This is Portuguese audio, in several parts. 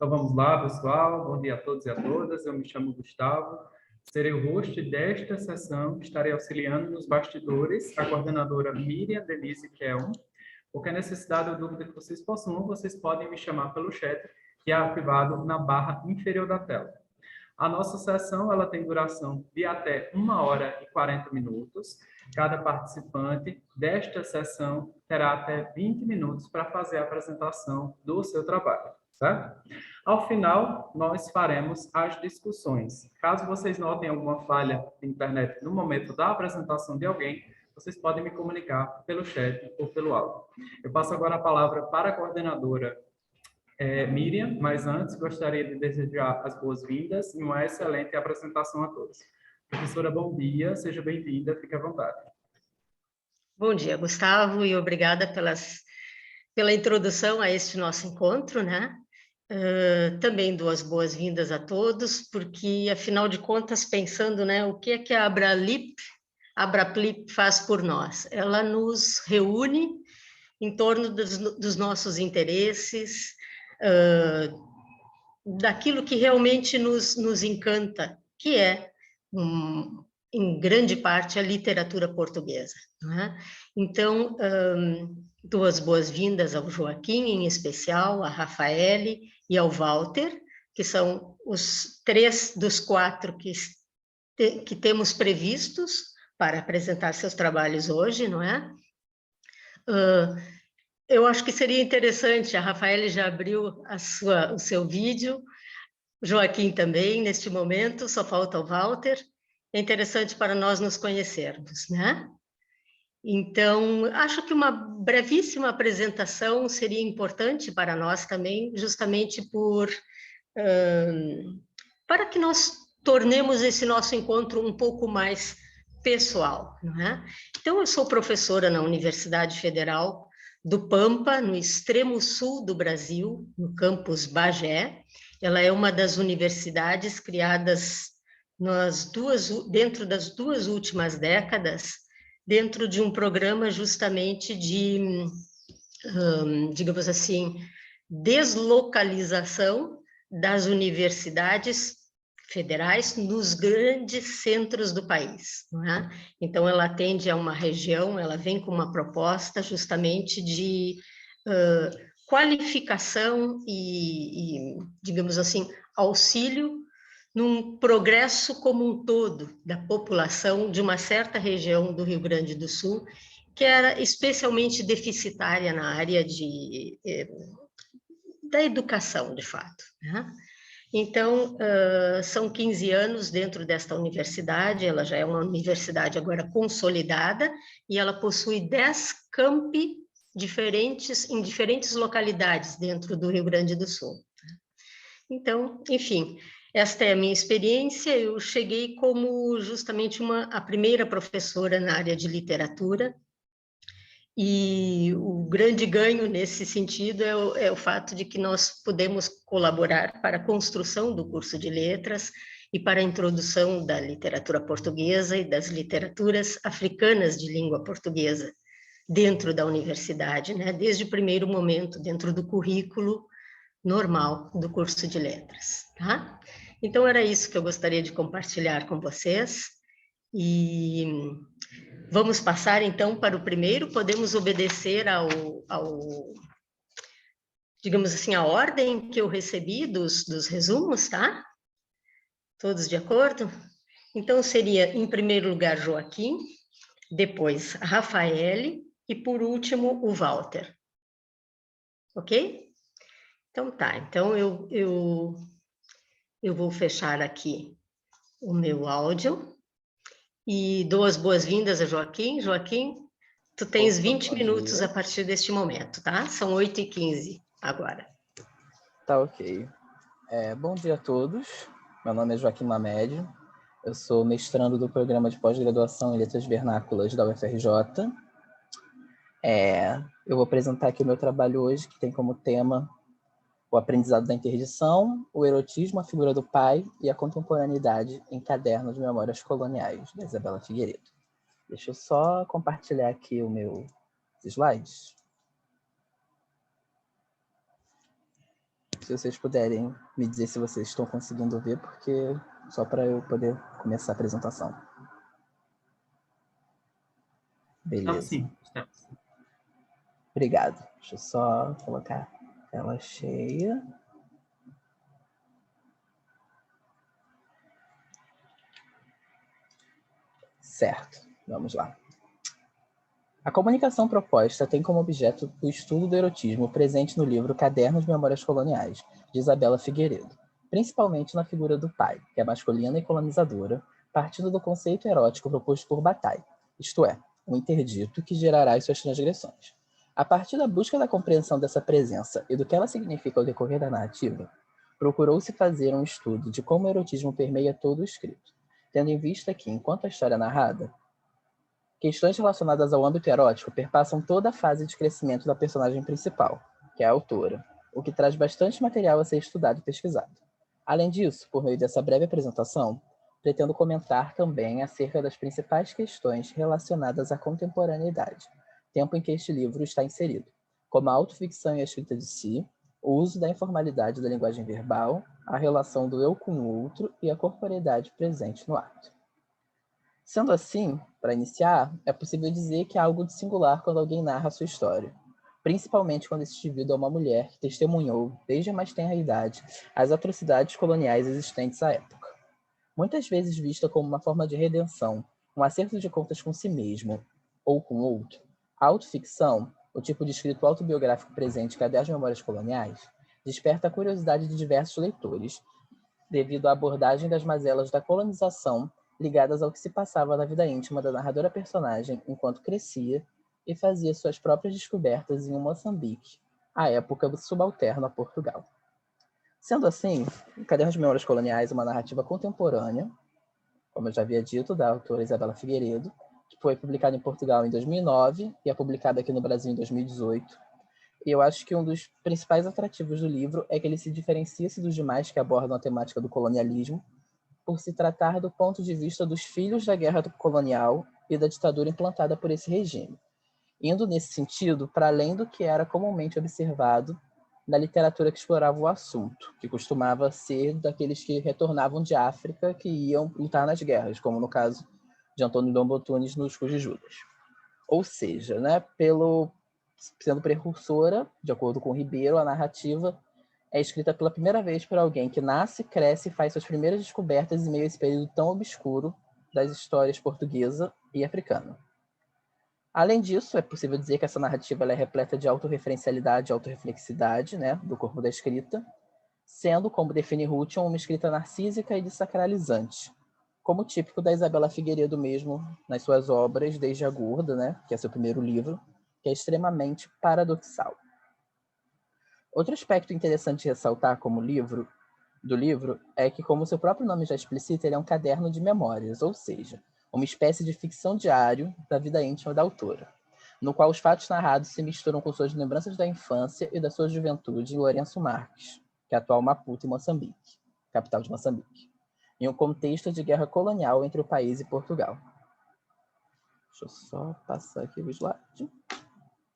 Então vamos lá, pessoal. Bom dia a todos e a todas. Eu me chamo Gustavo. Serei o host desta sessão. Estarei auxiliando nos bastidores a coordenadora Miriam Denise Kelm. Qualquer necessidade ou dúvida que vocês possuam, vocês podem me chamar pelo chat, que é ativado na barra inferior da tela. A nossa sessão ela tem duração de até 1 hora e 40 minutos. Cada participante desta sessão terá até 20 minutos para fazer a apresentação do seu trabalho, certo? Ao final, nós faremos as discussões. Caso vocês notem alguma falha de internet no momento da apresentação de alguém, vocês podem me comunicar pelo chat ou pelo áudio. Eu passo agora a palavra para a coordenadora Miriam, mas antes gostaria de desejar as boas-vindas e uma excelente apresentação a todos. Professora, bom dia, seja bem-vinda, fique à vontade. Bom dia, Gustavo, e obrigada pela introdução a este nosso encontro, né? Também dou as boas-vindas a todos, porque, afinal de contas, pensando, né, o que é que a Abraplip faz por nós? Ela nos reúne em torno dos nossos interesses, daquilo que realmente nos encanta, que é, em grande parte, a literatura portuguesa. Né? Então, dou as boas-vindas ao Joaquim, em especial, a Rafaele e ao Walter, que são os 3 dos 4 que temos previstos para apresentar seus trabalhos hoje, não é? Eu acho que seria interessante, a Rafaele já abriu o seu vídeo, Joaquim também, neste momento, só falta o Walter. É interessante para nós nos conhecermos, né? Então, acho que uma brevíssima apresentação seria importante para nós também, justamente para que nós tornemos esse nosso encontro um pouco mais pessoal, não é? Então, eu sou professora na Universidade Federal do Pampa, no extremo sul do Brasil, no campus Bagé. Ela é uma das universidades criadas dentro das 2 últimas décadas, dentro de um programa justamente de, digamos assim, deslocalização das universidades federais nos grandes centros do país. Não é? Então, ela atende a uma região, ela vem com uma proposta justamente de qualificação e, digamos assim, auxílio num progresso como um todo da população de uma certa região do Rio Grande do Sul, que era especialmente deficitária na área da educação, de fato. Né? Então, são 15 anos dentro desta universidade, ela já é uma universidade agora consolidada, e ela possui 10 campi em diferentes localidades dentro do Rio Grande do Sul. Então, enfim, esta é a minha experiência. Eu cheguei como justamente a primeira professora na área de literatura, e o grande ganho nesse sentido é o fato de que nós podemos colaborar para a construção do curso de letras e para a introdução da literatura portuguesa e das literaturas africanas de língua portuguesa dentro da universidade, né? Desde o primeiro momento, dentro do currículo normal do curso de letras, tá? Então, era isso que eu gostaria de compartilhar com vocês, e vamos passar, então, para o primeiro. Podemos obedecer digamos assim, a ordem que eu recebi dos resumos, tá? Todos de acordo? Então, seria, em primeiro lugar, Joaquim, depois a Rafaele e, por último, o Walter. Ok? Então, tá. Então, eu vou fechar aqui o meu áudio e dou as boas-vindas a Joaquim. Joaquim, tu tens 20 minutos a partir deste momento, tá? São 8h15 agora. Tá, ok. Bom dia a todos. Meu nome é Joaquim Mamed. Eu sou mestrando do programa de pós-graduação em Letras Vernáculas da UFRJ. Eu vou apresentar aqui o meu trabalho hoje, que tem como tema o aprendizado da interdição, o erotismo, a figura do pai e a contemporaneidade em Caderno de Memórias Coloniais, da Isabela Figueiredo. Deixa eu só compartilhar aqui os meus slides. se vocês puderem me dizer se vocês estão conseguindo ver, porque só para eu poder começar a apresentação. Beleza. Sim, estamos. Obrigado. Deixa eu só colocar a tela cheia. Certo, vamos lá. A comunicação proposta tem como objeto o estudo do erotismo presente no livro Cadernos de Memórias Coloniais, de Isabela Figueiredo, principalmente na figura do pai, que é masculina e colonizadora, partindo do conceito erótico proposto por Bataille, isto é, um interdito que gerará as suas transgressões. A partir da busca da compreensão dessa presença e do que ela significa ao decorrer da narrativa, procurou-se fazer um estudo de como o erotismo permeia todo o escrito, tendo em vista que, enquanto a história é narrada, questões relacionadas ao âmbito erótico perpassam toda a fase de crescimento da personagem principal, que é a autora, o que traz bastante material a ser estudado e pesquisado. Além disso, por meio dessa breve apresentação, pretendo comentar também acerca das principais questões relacionadas à contemporaneidade, tempo em que este livro está inserido, como a autoficção e a escrita de si, o uso da informalidade da linguagem verbal, a relação do eu com o outro e a corporeidade presente no ato. Sendo assim, para iniciar, é possível dizer que há algo de singular quando alguém narra a sua história, principalmente quando esse indivíduo é uma mulher que testemunhou, desde a mais tenra idade, as atrocidades coloniais existentes à época. Muitas vezes vista como uma forma de redenção, um acerto de contas com si mesmo ou com o outro, a autoficção, o tipo de escrito autobiográfico presente em Cadernos de Memórias Coloniais, desperta a curiosidade de diversos leitores, devido à abordagem das mazelas da colonização ligadas ao que se passava na vida íntima da narradora personagem enquanto crescia e fazia suas próprias descobertas em um Moçambique, à época subalterno a Portugal. Sendo assim, o Caderno de Memórias Coloniais é uma narrativa contemporânea, como eu já havia dito, da autora Isabela Figueiredo, que foi publicada em Portugal em 2009 e é publicada aqui no Brasil em 2018. E eu acho que um dos principais atrativos do livro é que ele se diferencia-se dos demais que abordam a temática do colonialismo, por se tratar do ponto de vista dos filhos da guerra colonial e da ditadura implantada por esse regime, indo nesse sentido para além do que era comumente observado na literatura que explorava o assunto, que costumava ser daqueles que retornavam de África que iam lutar nas guerras, como no caso de Antônio Dom Botunes nos Cujos Judas. Ou seja, né, sendo precursora, de acordo com Ribeiro, a narrativa é escrita pela primeira vez por alguém que nasce, cresce e faz suas primeiras descobertas em meio a esse período tão obscuro das histórias portuguesa e africana. Além disso, é possível dizer que essa narrativa ela é repleta de autorreferencialidade e autorreflexidade, né, do corpo da escrita, sendo, como define Hutton, uma escrita narcísica e desacralizante, como típico da Isabela Figueiredo mesmo nas suas obras, desde A Gorda, né, que é seu primeiro livro, que é extremamente paradoxal. Outro aspecto interessante de ressaltar do livro é que, como seu próprio nome já explicita, ele é um caderno de memórias, ou seja, uma espécie de ficção diário da vida íntima da autora, no qual os fatos narrados se misturam com suas lembranças da infância e da sua juventude em Lourenço Marques, que é a atual Maputo, em Moçambique, capital de Moçambique, em um contexto de guerra colonial entre o país e Portugal. Deixa eu só passar aqui o slide.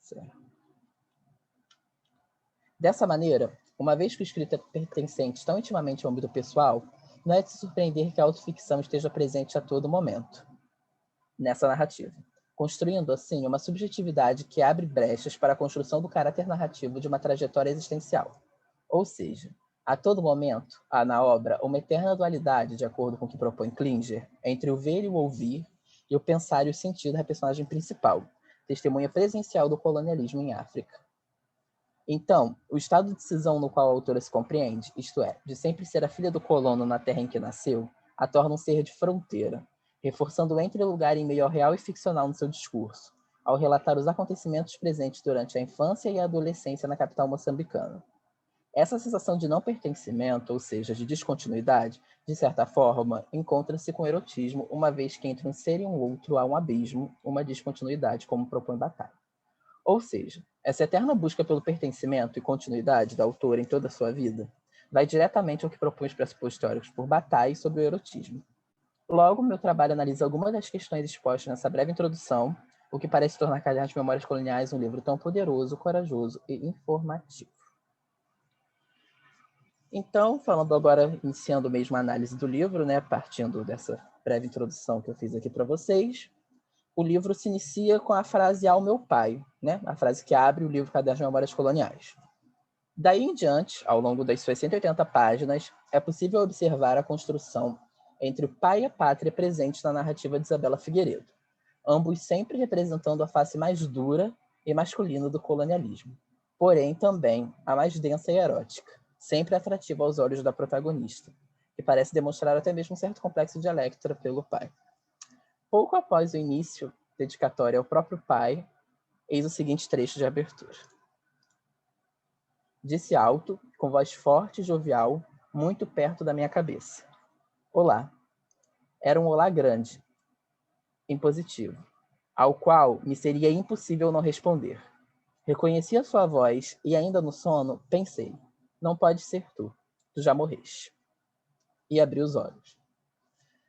Certo. Dessa maneira, uma vez que o escrito é pertencente tão intimamente ao âmbito pessoal, não é de se surpreender que a autoficção esteja presente a todo momento nessa narrativa, construindo, assim, uma subjetividade que abre brechas para a construção do caráter narrativo de uma trajetória existencial. Ou seja, a todo momento, há na obra uma eterna dualidade, de acordo com o que propõe Klinger, entre o ver e o ouvir, e o pensar e o sentir da personagem principal, testemunha presencial do colonialismo em África. Então, o estado de decisão no qual a autora se compreende, isto é, de sempre ser a filha do colono na terra em que nasceu, a torna um ser de fronteira, reforçando o entre-lugar em meio ao real e ficcional no seu discurso, ao relatar os acontecimentos presentes durante a infância e a adolescência na capital moçambicana. Essa sensação de não pertencimento, ou seja, de descontinuidade, de certa forma, encontra-se com o erotismo, uma vez que entre um ser e um outro há um abismo, uma descontinuidade, como propõe Bataille. Ou seja, essa eterna busca pelo pertencimento e continuidade da autora em toda a sua vida vai diretamente ao que propõe os pressupostos teóricos por Bataille sobre o erotismo. Logo, meu trabalho analisa algumas das questões expostas nessa breve introdução, o que parece tornar Cadernos de Memórias Coloniais um livro tão poderoso, corajoso e informativo. Então, falando agora, iniciando mesmo a análise do livro, né, partindo dessa breve introdução que eu fiz aqui para vocês, o livro se inicia com a frase "ao meu pai", né, a frase que abre o livro Caderno de Memórias Coloniais. Daí em diante, ao longo das suas 180 páginas, é possível observar a construção entre o pai e a pátria presente na narrativa de Isabela Figueiredo, ambos sempre representando a face mais dura e masculina do colonialismo, porém também a mais densa e erótica, sempre atrativa aos olhos da protagonista, que parece demonstrar até mesmo um certo complexo de Electra pelo pai. Pouco após o início, dedicatória ao próprio pai, eis o seguinte trecho de abertura. Disse alto, com voz forte e jovial, muito perto da minha cabeça. Olá. Era um olá grande, impositivo, ao qual me seria impossível não responder. Reconheci a sua voz e, ainda no sono, pensei, não pode ser tu já morreste. E abri os olhos.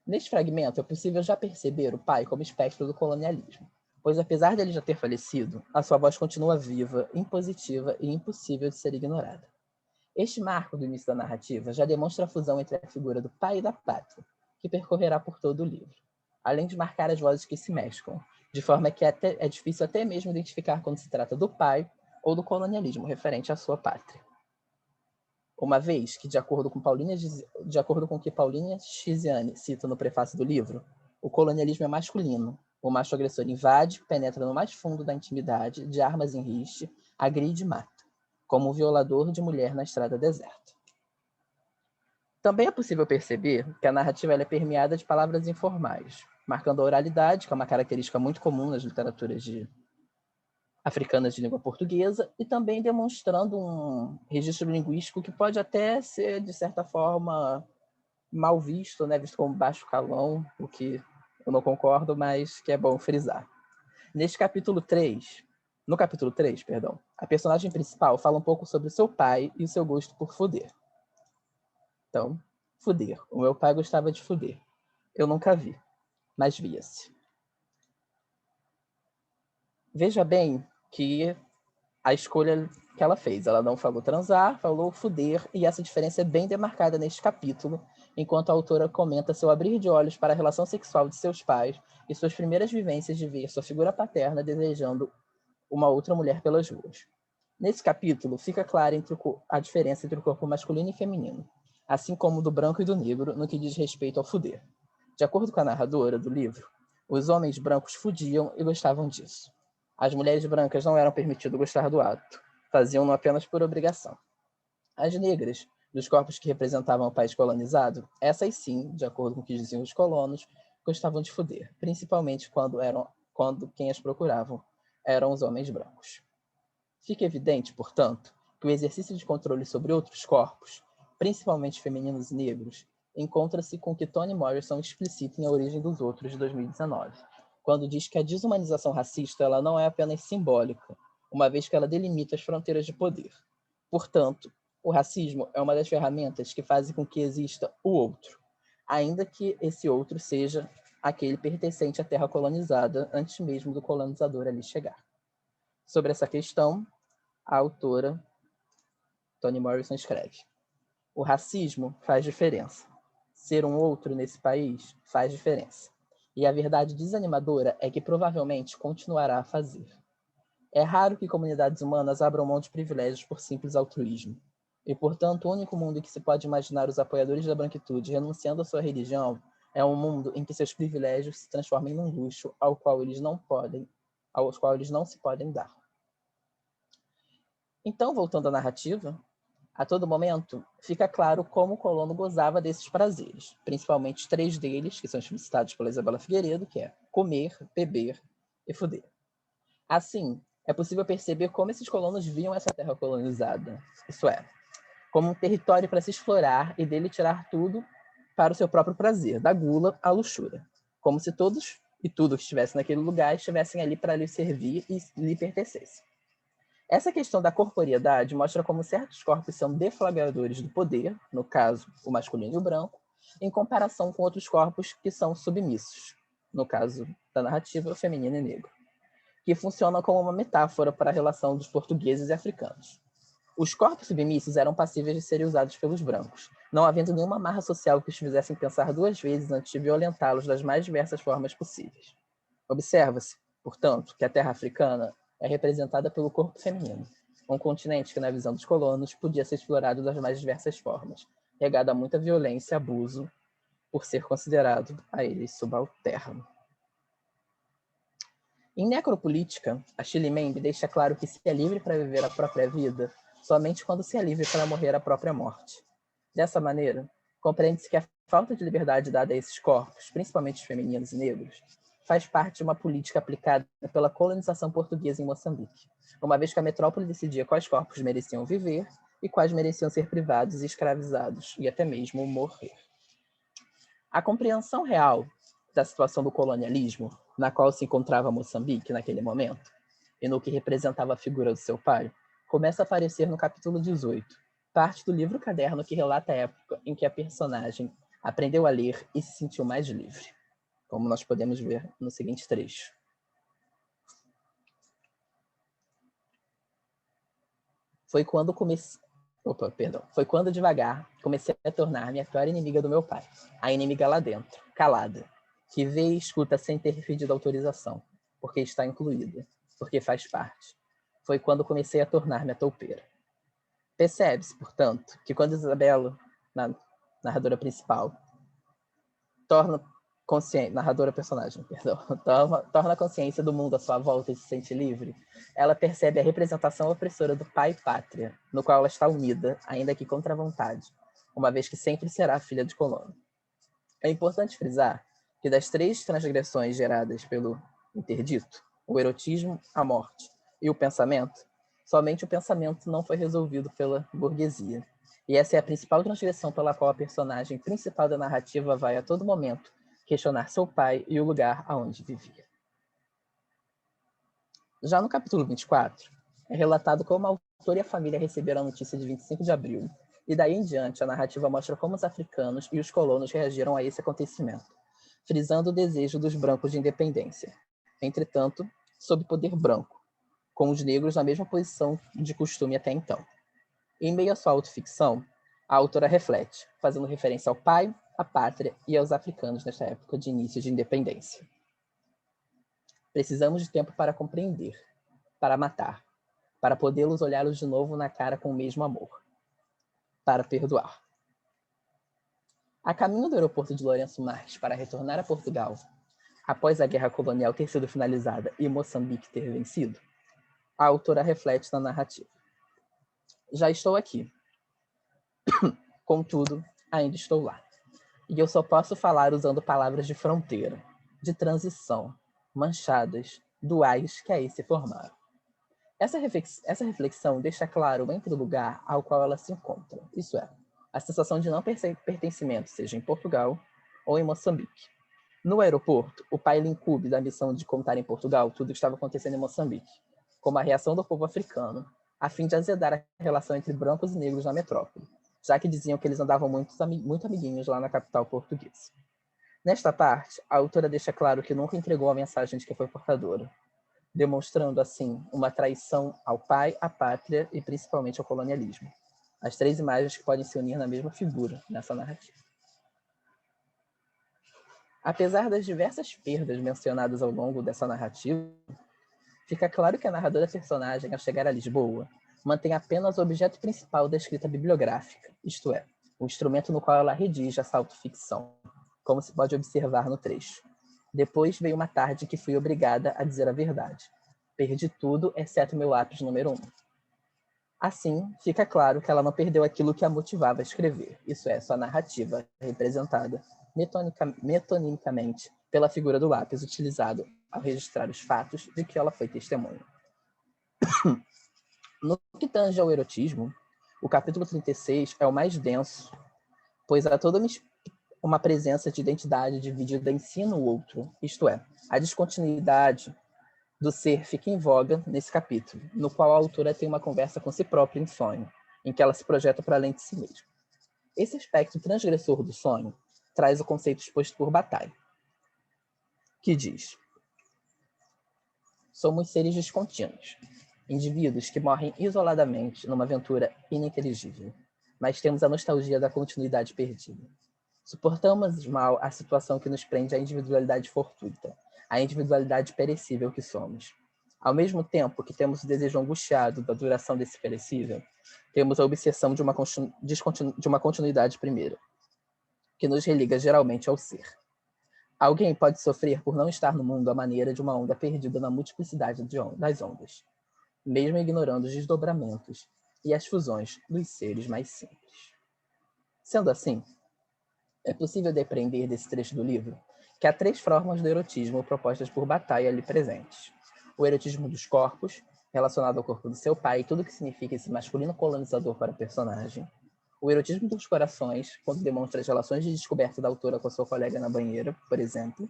Neste fragmento é possível já perceber o pai como espectro do colonialismo, pois apesar dele já ter falecido, a sua voz continua viva, impositiva e impossível de ser ignorada. Este marco do início da narrativa já demonstra a fusão entre a figura do pai e da pátria, que percorrerá por todo o livro, além de marcar as vozes que se mesclam, de forma que é difícil até mesmo identificar quando se trata do pai ou do colonialismo referente à sua pátria. Uma vez que, de acordo com o que Paulinha Chiziane cita no prefácio do livro, o colonialismo é masculino, o macho agressor invade, penetra no mais fundo da intimidade, de armas em riste, agride e mata, como um violador de mulher na estrada deserta. Também é possível perceber que a narrativa é permeada de palavras informais, marcando a oralidade, que é uma característica muito comum nas literaturas africanas de língua portuguesa, e também demonstrando um registro linguístico que pode até ser, de certa forma, mal visto, né? Visto como baixo calão, o que eu não concordo, mas que é bom frisar. No capítulo 3, a personagem principal fala um pouco sobre o seu pai e o seu gosto por fuder. Então, fuder. O meu pai gostava de fuder. Eu nunca vi, mas via-se. Veja bem que a escolha que ela fez, ela não falou transar, falou fuder, e essa diferença é bem demarcada neste capítulo, enquanto a autora comenta seu abrir de olhos para a relação sexual de seus pais e suas primeiras vivências de ver sua figura paterna desejando uma outra mulher pelas ruas. Nesse capítulo, fica clara a diferença entre o corpo masculino e feminino, assim como do branco e do negro no que diz respeito ao fuder. De acordo com a narradora do livro, os homens brancos fudiam e gostavam disso. As mulheres brancas não eram permitido gostar do ato, faziam-no apenas por obrigação. As negras, dos corpos que representavam o país colonizado, essas sim, de acordo com o que diziam os colonos, gostavam de fuder, principalmente quando quem as procuravam eram os homens brancos. Fica evidente, portanto, que o exercício de controle sobre outros corpos, principalmente femininos e negros, encontra-se com o que Toni Morrison explicita em A Origem dos Outros, de 2019, quando diz que a desumanização racista ela não é apenas simbólica, uma vez que ela delimita as fronteiras de poder. Portanto, o racismo é uma das ferramentas que fazem com que exista o outro, ainda que esse outro seja aquele pertencente à terra colonizada antes mesmo do colonizador ali chegar. Sobre essa questão, a autora Toni Morrison escreve: o racismo faz diferença. Ser um outro nesse país faz diferença. E a verdade desanimadora é que provavelmente continuará a fazer. É raro que comunidades humanas abram mão de privilégios por simples altruísmo. E, portanto, o único mundo em que se pode imaginar os apoiadores da branquitude renunciando à sua religião é um mundo em que seus privilégios se transformem num luxo aos quais eles não se podem dar. Então, voltando à narrativa, a todo momento fica claro como o colono gozava desses prazeres, principalmente 3 deles, que são explicitados pela Isabela Figueiredo, que é comer, beber e fuder. Assim, é possível perceber como esses colonos viam essa terra colonizada, isso é, como um território para se explorar e dele tirar tudo para o seu próprio prazer, da gula à luxúria, como se todos e tudo que estivesse naquele lugar estivessem ali para lhe servir e lhe pertencessem. Essa questão da corporeidade mostra como certos corpos são deflagradores do poder, no caso, o masculino e o branco, em comparação com outros corpos que são submissos, no caso da narrativa, o feminino e negro, que funcionam como uma metáfora para a relação dos portugueses e africanos. Os corpos submissos eram passíveis de serem usados pelos brancos, não havendo nenhuma amarra social que os fizessem pensar duas vezes antes de violentá-los das mais diversas formas possíveis. Observa-se, portanto, que a terra africana é representada pelo corpo feminino, um continente que, na visão dos colonos, podia ser explorado das mais diversas formas, regado a muita violência e abuso, por ser considerado a eles subalterno. Em Necropolítica, a Shirley Membe deixa claro que se é livre para viver a própria vida somente quando se é livre para morrer a própria morte. Dessa maneira, compreende-se que a falta de liberdade dada a esses corpos, principalmente os femininos e negros, faz parte de uma política aplicada pela colonização portuguesa em Moçambique, uma vez que a metrópole decidia quais corpos mereciam viver e quais mereciam ser privados e escravizados, e até mesmo morrer. A compreensão real da situação do colonialismo, na qual se encontrava Moçambique naquele momento, e no que representava a figura do seu pai, começa a aparecer no capítulo 18, parte do livro caderno que relata a época em que a personagem aprendeu a ler e se sentiu mais livre, como nós podemos ver no seguinte trecho. Foi quando devagar comecei a tornar-me a pior inimiga do meu pai, a inimiga lá dentro, calada, que vê e escuta sem ter pedido autorização, porque está incluída, porque faz parte. Foi quando comecei a tornar-me a toupeira. Percebe-se, portanto, que quando Isabela, narradora principal, torna a consciência do mundo à sua volta e se sente livre, ela percebe a representação opressora do pai e pátria, no qual ela está unida, ainda que contra a vontade, uma vez que sempre será filha de colono. É importante frisar que das 3 transgressões geradas pelo interdito, o erotismo, a morte e o pensamento, somente o pensamento não foi resolvido pela burguesia. E essa é a principal transgressão pela qual a personagem principal da narrativa vai a todo momento questionar seu pai e o lugar aonde vivia. Já no capítulo 24, é relatado como a autora e a família receberam a notícia de 25 de abril, e daí em diante a narrativa mostra como os africanos e os colonos reagiram a esse acontecimento, frisando o desejo dos brancos de independência, entretanto, sob poder branco, com os negros na mesma posição de costume até então. Em meio à sua autoficção, a autora reflete, fazendo referência ao pai, à pátria e aos africanos nesta época de início de independência. Precisamos de tempo para compreender, para matar, para podê-los olhá-los de novo na cara com o mesmo amor, para perdoar. A caminho do aeroporto de Lourenço Marques para retornar a Portugal, após a guerra colonial ter sido finalizada e Moçambique ter vencido, a autora reflete na narrativa. Já estou aqui. Contudo, ainda estou lá. E eu só posso falar usando palavras de fronteira, de transição, manchadas, duais que aí se formaram. Essa reflexão deixa claro o lugar ao qual ela se encontra, isso é, a sensação de não pertencimento, seja em Portugal ou em Moçambique. No aeroporto, o pai lhe incumbe da missão de contar em Portugal tudo o que estava acontecendo em Moçambique, como a reação do povo africano, a fim de azedar a relação entre brancos e negros na metrópole, já que diziam que eles andavam muito amiguinhos lá na capital portuguesa. Nesta parte, a autora deixa claro que nunca entregou a mensagem de que foi portadora, demonstrando, assim, uma traição ao pai, à pátria e principalmente ao colonialismo. As 3 imagens que podem se unir na mesma figura nessa narrativa. Apesar das diversas perdas mencionadas ao longo dessa narrativa, fica claro que a narradora personagem, ao chegar a Lisboa, mantém apenas o objeto principal da escrita bibliográfica, isto é, o instrumento no qual ela redige essa autoficção, como se pode observar no trecho. Depois veio uma tarde que fui obrigada a dizer a verdade. Perdi tudo, exceto meu lápis número 1. Assim, fica claro que ela não perdeu aquilo que a motivava a escrever, isso é, sua narrativa, representada metonimicamente pela figura do lápis utilizado ao registrar os fatos de que ela foi testemunha. No que tange ao erotismo, o capítulo 36 é o mais denso, pois há toda uma presença de identidade dividida em si no outro, isto é, a descontinuidade do ser fica em voga nesse capítulo, no qual a autora tem uma conversa com si própria em sonho, em que ela se projeta para além de si mesma. Esse aspecto transgressor do sonho traz o conceito exposto por Bataille, que diz: somos seres descontínuos. indivíduos que morrem isoladamente numa aventura ininteligível, mas temos a nostalgia da continuidade perdida. Suportamos mal a situação que nos prende à individualidade fortuita, à individualidade perecível que somos. Ao mesmo tempo que temos o desejo angustiado da duração desse perecível, temos a obsessão de uma continuidade primeira, que nos religa geralmente ao ser. Alguém pode sofrer por não estar no mundo à maneira de uma onda perdida na multiplicidade das ondas, mesmo ignorando os desdobramentos e as fusões dos seres mais simples. Sendo assim, é possível depreender desse trecho do livro que há 3 formas do erotismo propostas por Bataille ali presentes. O erotismo dos corpos, relacionado ao corpo do seu pai, e tudo que significa esse masculino colonizador para o personagem. O erotismo dos corações, quando demonstra as relações de descoberta da autora com a sua colega na banheira, por exemplo.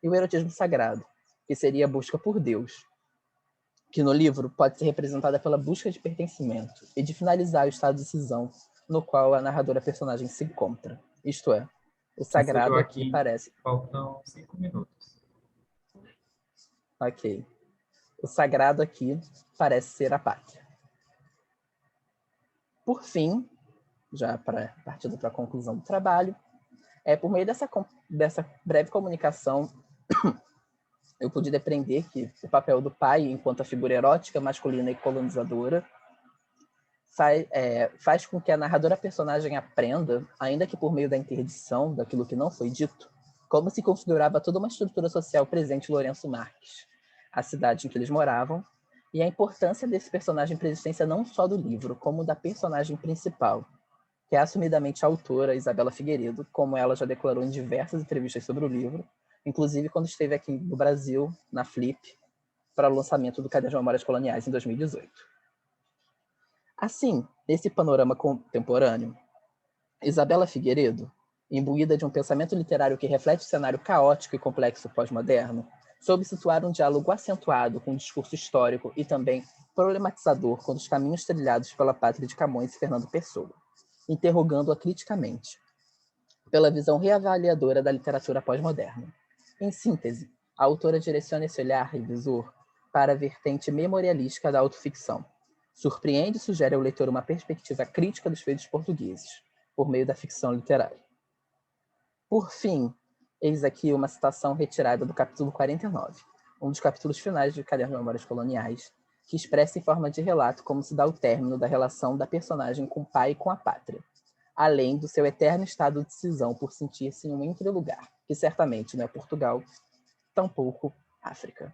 E o erotismo sagrado, que seria a busca por Deus, que no livro pode ser representada pela busca de pertencimento e de finalizar o estado de cisão no qual a narradora personagem se encontra. Isto é, o sagrado aqui parece... Faltam 5 minutos. Ok. O sagrado aqui parece ser a pátria. Por fim, já partindo para a conclusão do trabalho, por meio dessa breve comunicação, eu pude depreender que o papel do pai, enquanto a figura erótica, masculina e colonizadora, faz com que a narradora personagem aprenda, ainda que por meio da interdição daquilo que não foi dito, como se configurava toda uma estrutura social presente em Lourenço Marques, a cidade em que eles moravam, e a importância desse personagem para a existência não só do livro, como da personagem principal, que é assumidamente a autora Isabela Figueiredo, como ela já declarou em diversas entrevistas sobre o livro, inclusive quando esteve aqui no Brasil, na Flip, para o lançamento do Caderno de Memórias Coloniais em 2018. Assim, nesse panorama contemporâneo, Isabela Figueiredo, imbuída de um pensamento literário que reflete o cenário caótico e complexo pós-moderno, soube situar um diálogo acentuado com um discurso histórico e também problematizador com os caminhos trilhados pela pátria de Camões e Fernando Pessoa, interrogando-a criticamente, pela visão reavaliadora da literatura pós-moderna. Em síntese, a autora direciona esse olhar revisor para a vertente memorialística da autoficção. Surpreende e sugere ao leitor uma perspectiva crítica dos feitos portugueses, por meio da ficção literária. Por fim, eis aqui uma citação retirada do capítulo 49, um dos capítulos finais do Caderno de Memórias Coloniais, que expressa em forma de relato como se dá o término da relação da personagem com o pai e com a pátria, além do seu eterno estado de cisão por sentir-se em um entrelugar, que certamente não é Portugal, tampouco África.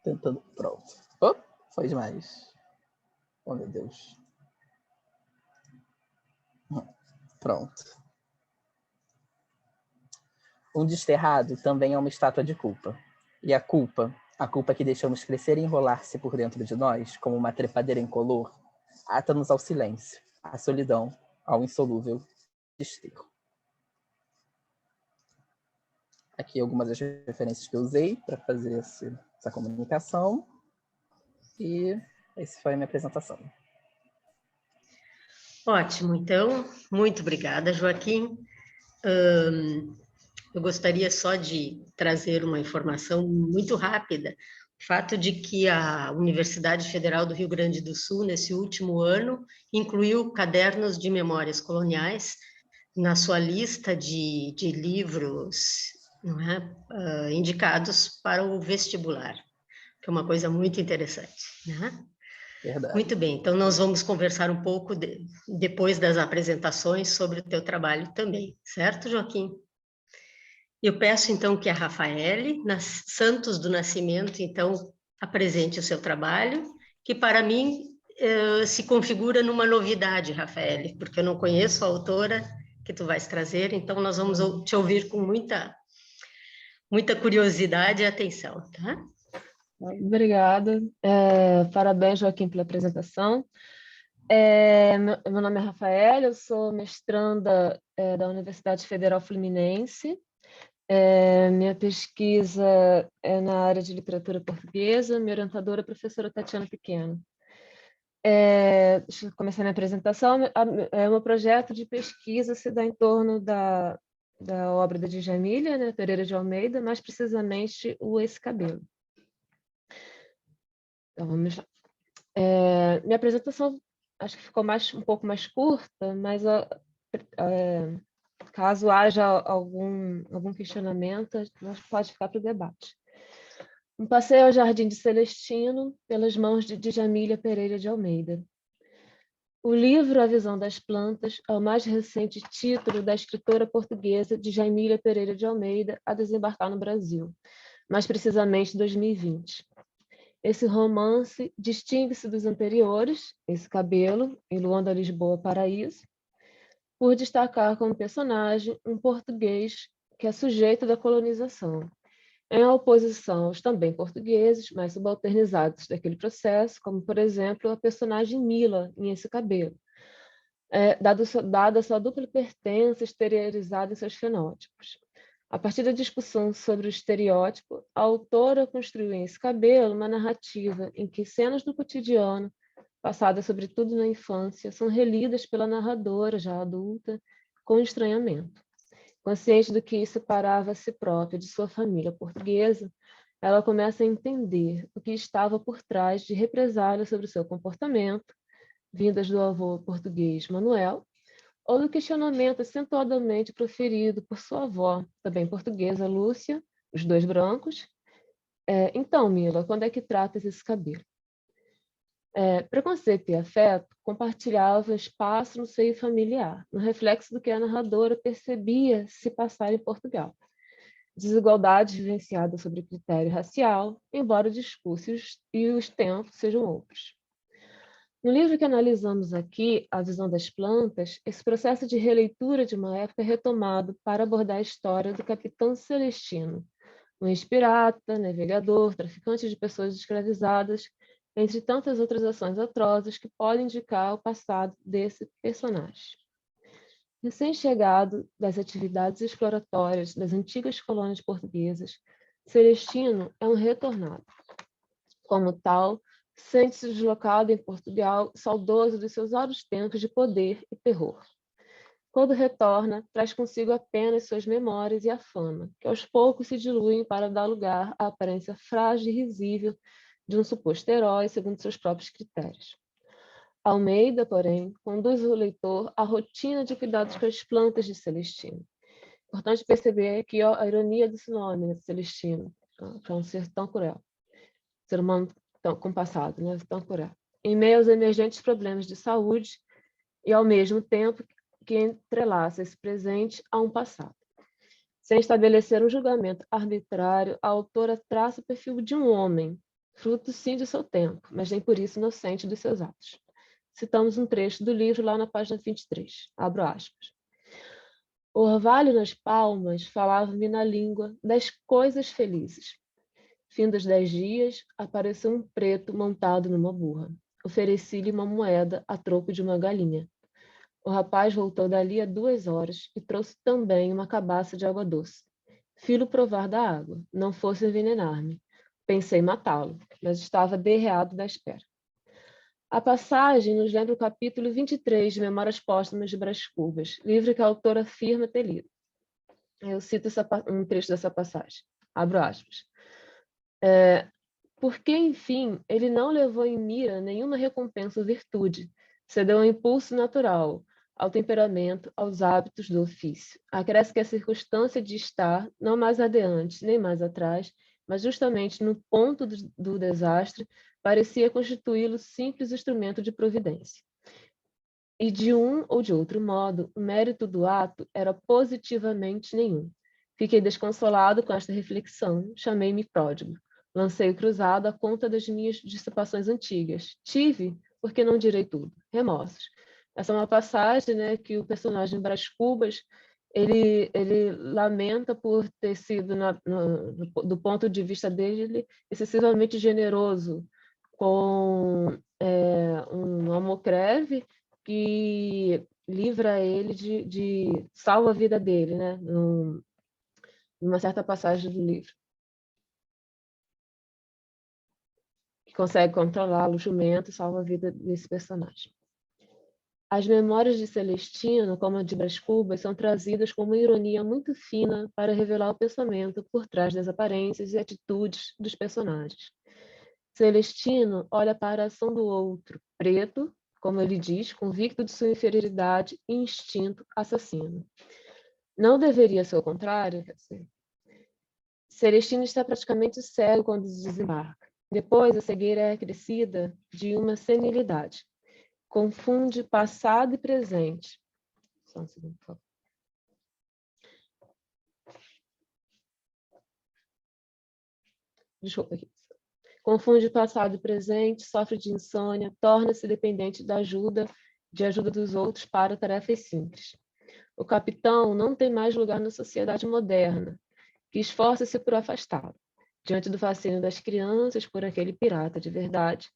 Tentando... Pronto. Foi demais. Oh, meu Deus. Pronto. Um desterrado também é uma estátua de culpa. E a culpa que deixamos crescer e enrolar-se por dentro de nós, como uma trepadeira incolor, ata-nos ao silêncio, à solidão, ao insolúvel desterro. Aqui algumas das referências que eu usei para fazer essa comunicação. E essa foi a minha apresentação. Ótimo, então, muito obrigada, Joaquim. Eu gostaria só de trazer uma informação muito rápida. O fato de que a Universidade Federal do Rio Grande do Sul, nesse último ano, incluiu cadernos de memórias coloniais na sua lista de livros, não é? Indicados para o vestibular, que é uma coisa muito interessante, né? Verdade. Muito bem, então nós vamos conversar um pouco depois das apresentações sobre o teu trabalho também, certo, Joaquim? Eu peço então que a Rafaele Santos do Nascimento, então, apresente o seu trabalho, que para mim se configura numa novidade, Rafaele, porque eu não conheço a autora que tu vais trazer, então nós vamos te ouvir com muita curiosidade e atenção, tá? Obrigada. Parabéns, Joaquim, pela apresentação. Meu nome é Rafaela, eu sou mestranda da Universidade Federal Fluminense. Minha pesquisa é na área de literatura portuguesa, minha orientadora é a professora Tatiana Pequeno. Deixa eu começar minha apresentação. O meu projeto de pesquisa se dá em torno da da obra da Djamília, né, Pereira de Almeida, mais precisamente o Esse Cabelo. Então, vamos lá. Minha apresentação acho que ficou um pouco mais curta, mas caso haja algum questionamento, pode ficar para o debate. Um passeio ao Jardim de Celestino, pelas mãos de Djamília Pereira de Almeida. O livro A Visão das Plantas é o mais recente título da escritora portuguesa Djamília Pereira de Almeida a desembarcar no Brasil, mais precisamente em 2020. Esse romance distingue-se dos anteriores, Esse Cabelo, em Luanda, Lisboa, Paraíso, por destacar como personagem um português que é sujeito da colonização, em oposição aos também portugueses, mais subalternizados daquele processo, como, por exemplo, a personagem Mila, em Esse Cabelo, dada sua dupla pertença exteriorizada em seus fenótipos. A partir da discussão sobre o estereótipo, a autora construiu em Esse Cabelo uma narrativa em que cenas do cotidiano, passadas sobretudo na infância, são relidas pela narradora, já adulta, com estranhamento. Consciente do que separava a si própria de sua família portuguesa, ela começa a entender o que estava por trás de represálias sobre o seu comportamento, vindas do avô português Manuel, ou do questionamento acentuadamente proferido por sua avó, também portuguesa, Lúcia, os dois brancos. Então, Mila, quando é que tratas esse cabelo? Preconceito e afeto compartilhavam espaço no seio familiar, no reflexo do que a narradora percebia se passar em Portugal. Desigualdades vivenciadas sobre critério racial, embora o discurso e os tempos sejam outros. No livro que analisamos aqui, A Visão das Plantas, esse processo de releitura de uma época é retomado para abordar a história do capitão Celestino, um ex-pirata, navegador, traficante de pessoas escravizadas, entre tantas outras ações atrozes que podem indicar o passado desse personagem. Recém-chegado das atividades exploratórias das antigas colônias portuguesas, Celestino é um retornado. Como tal, sente-se deslocado em Portugal, saudoso dos seus áureos tempos de poder e terror. Quando retorna, traz consigo apenas suas memórias e a fama, que aos poucos se diluem para dar lugar à aparência frágil e risível de um suposto herói segundo seus próprios critérios. Almeida, porém, conduz o leitor à rotina de cuidados com as plantas de Celestino. Importante perceber aqui a ironia desse nome, né, Celestino, que é um ser tão cruel, ser humano com passado, né, tão cruel. Em meio aos emergentes problemas de saúde e, ao mesmo tempo, que entrelaça esse presente a um passado. Sem estabelecer um julgamento arbitrário, a autora traça o perfil de um homem, fruto sim de seu tempo, mas nem por isso inocente dos seus atos. Citamos um trecho do livro lá na página 23, abro aspas. O orvalho nas palmas falava-me na língua das coisas felizes. Fim dos 10 dias, apareceu um preto montado numa burra. Ofereci-lhe uma moeda a troco de uma galinha. O rapaz voltou dali a 2 horas e trouxe também uma cabaça de água doce. Filo provar da água, não fosse envenenar-me. Pensei matá-lo, mas estava derreado da espera. A passagem nos lembra o capítulo 23 de Memórias Póstumas de Brás Cubas, livro que a autora afirma ter lido. Eu cito um trecho dessa passagem. Abro aspas. Porque, enfim, ele não levou em mira nenhuma recompensa ou virtude, cedeu ao impulso natural, ao temperamento, aos hábitos do ofício. Acresce que a circunstância de estar, não mais adiante, nem mais atrás, mas justamente no ponto do desastre, parecia constituí-lo simples instrumento de providência. E de um ou de outro modo, o mérito do ato era positivamente nenhum. Fiquei desconsolado com esta reflexão, chamei-me pródigo. Lancei o cruzado à conta das minhas dissipações antigas. Tive, porque não direi tudo, remorsos. Essa é uma passagem, né, que o personagem Brás Cubas ele lamenta por ter sido, do ponto de vista dele, excessivamente generoso com um almocreve que livra ele salva a vida dele, né, numa certa passagem do livro. Que consegue controlar o jumento e salva a vida desse personagem. As memórias de Celestino, como a de Brás Cubas, são trazidas com uma ironia muito fina para revelar o pensamento por trás das aparências e atitudes dos personagens. Celestino olha para a ação do outro, preto, como ele diz, convicto de sua inferioridade e instinto assassino. Não deveria ser o contrário? Celestino está praticamente cego quando desembarca. Depois, a cegueira é acrescida de uma senilidade. Confunde passado e presente. Só um segundo, por favor. Desculpa aqui. Confunde passado e presente, sofre de insônia, torna-se dependente de ajuda dos outros para tarefas simples. O capitão não tem mais lugar na sociedade moderna, que esforça-se por afastá-lo. Diante do fascínio das crianças por aquele pirata de verdade,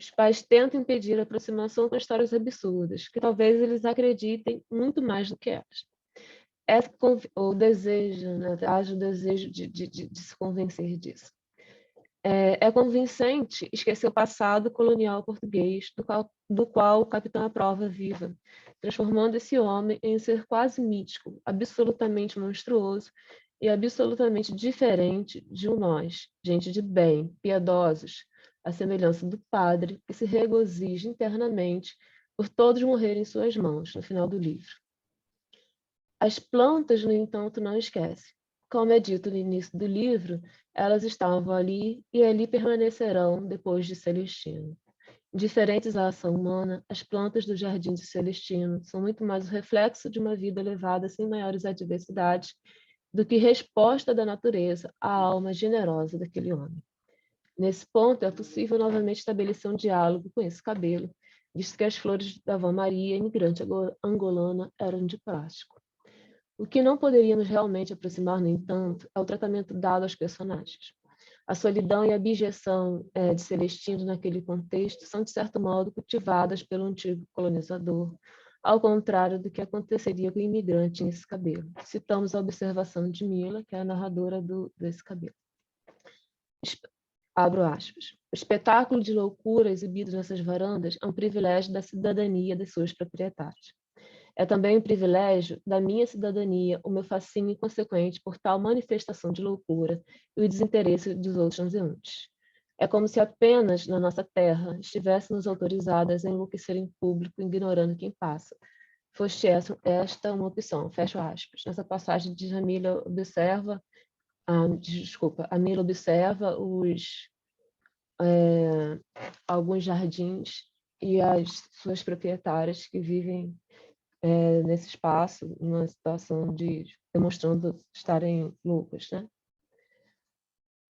os pais tentam impedir a aproximação com histórias absurdas, que talvez eles acreditem muito mais do que elas. É o desejo, né? Haja o desejo de se convencer disso. É convincente esquecer o passado colonial português, do qual o capitão aprova viva, transformando esse homem em um ser quase mítico, absolutamente monstruoso e absolutamente diferente de um nós, gente de bem, piedosos, à semelhança do padre que se regozija internamente por todos morrerem em suas mãos, no final do livro. As plantas, no entanto, não esquecem. Como é dito no início do livro, elas estavam ali e ali permanecerão depois de Celestino. Diferentes à ação humana, as plantas do jardim de Celestino são muito mais o reflexo de uma vida levada sem maiores adversidades do que resposta da natureza à alma generosa daquele homem. Nesse ponto, é possível novamente estabelecer um diálogo com esse cabelo, visto que as flores da Avó Maria, imigrante angolana, eram de plástico. O que não poderíamos realmente aproximar, no entanto, é o tratamento dado aos personagens. A solidão e a abjeção de Celestino naquele contexto são, de certo modo, cultivadas pelo antigo colonizador, ao contrário do que aconteceria com o imigrante nesse cabelo. Citamos a observação de Mila, que é a narradora desse cabelo. Abro aspas. O espetáculo de loucura exibido nessas varandas é um privilégio da cidadania dos seus proprietários. É também um privilégio da minha cidadania o meu fascínio inconsequente por tal manifestação de loucura e o desinteresse dos outros transeuntes. É como se apenas na nossa terra estivéssemos autorizadas a enlouquecer em público, ignorando quem passa. Fosse esta uma opção, fecho aspas. Nessa passagem de Jamila observa, a Mila observa alguns jardins e as suas proprietárias que vivem nesse espaço, numa situação de demonstrando estarem loucas, né?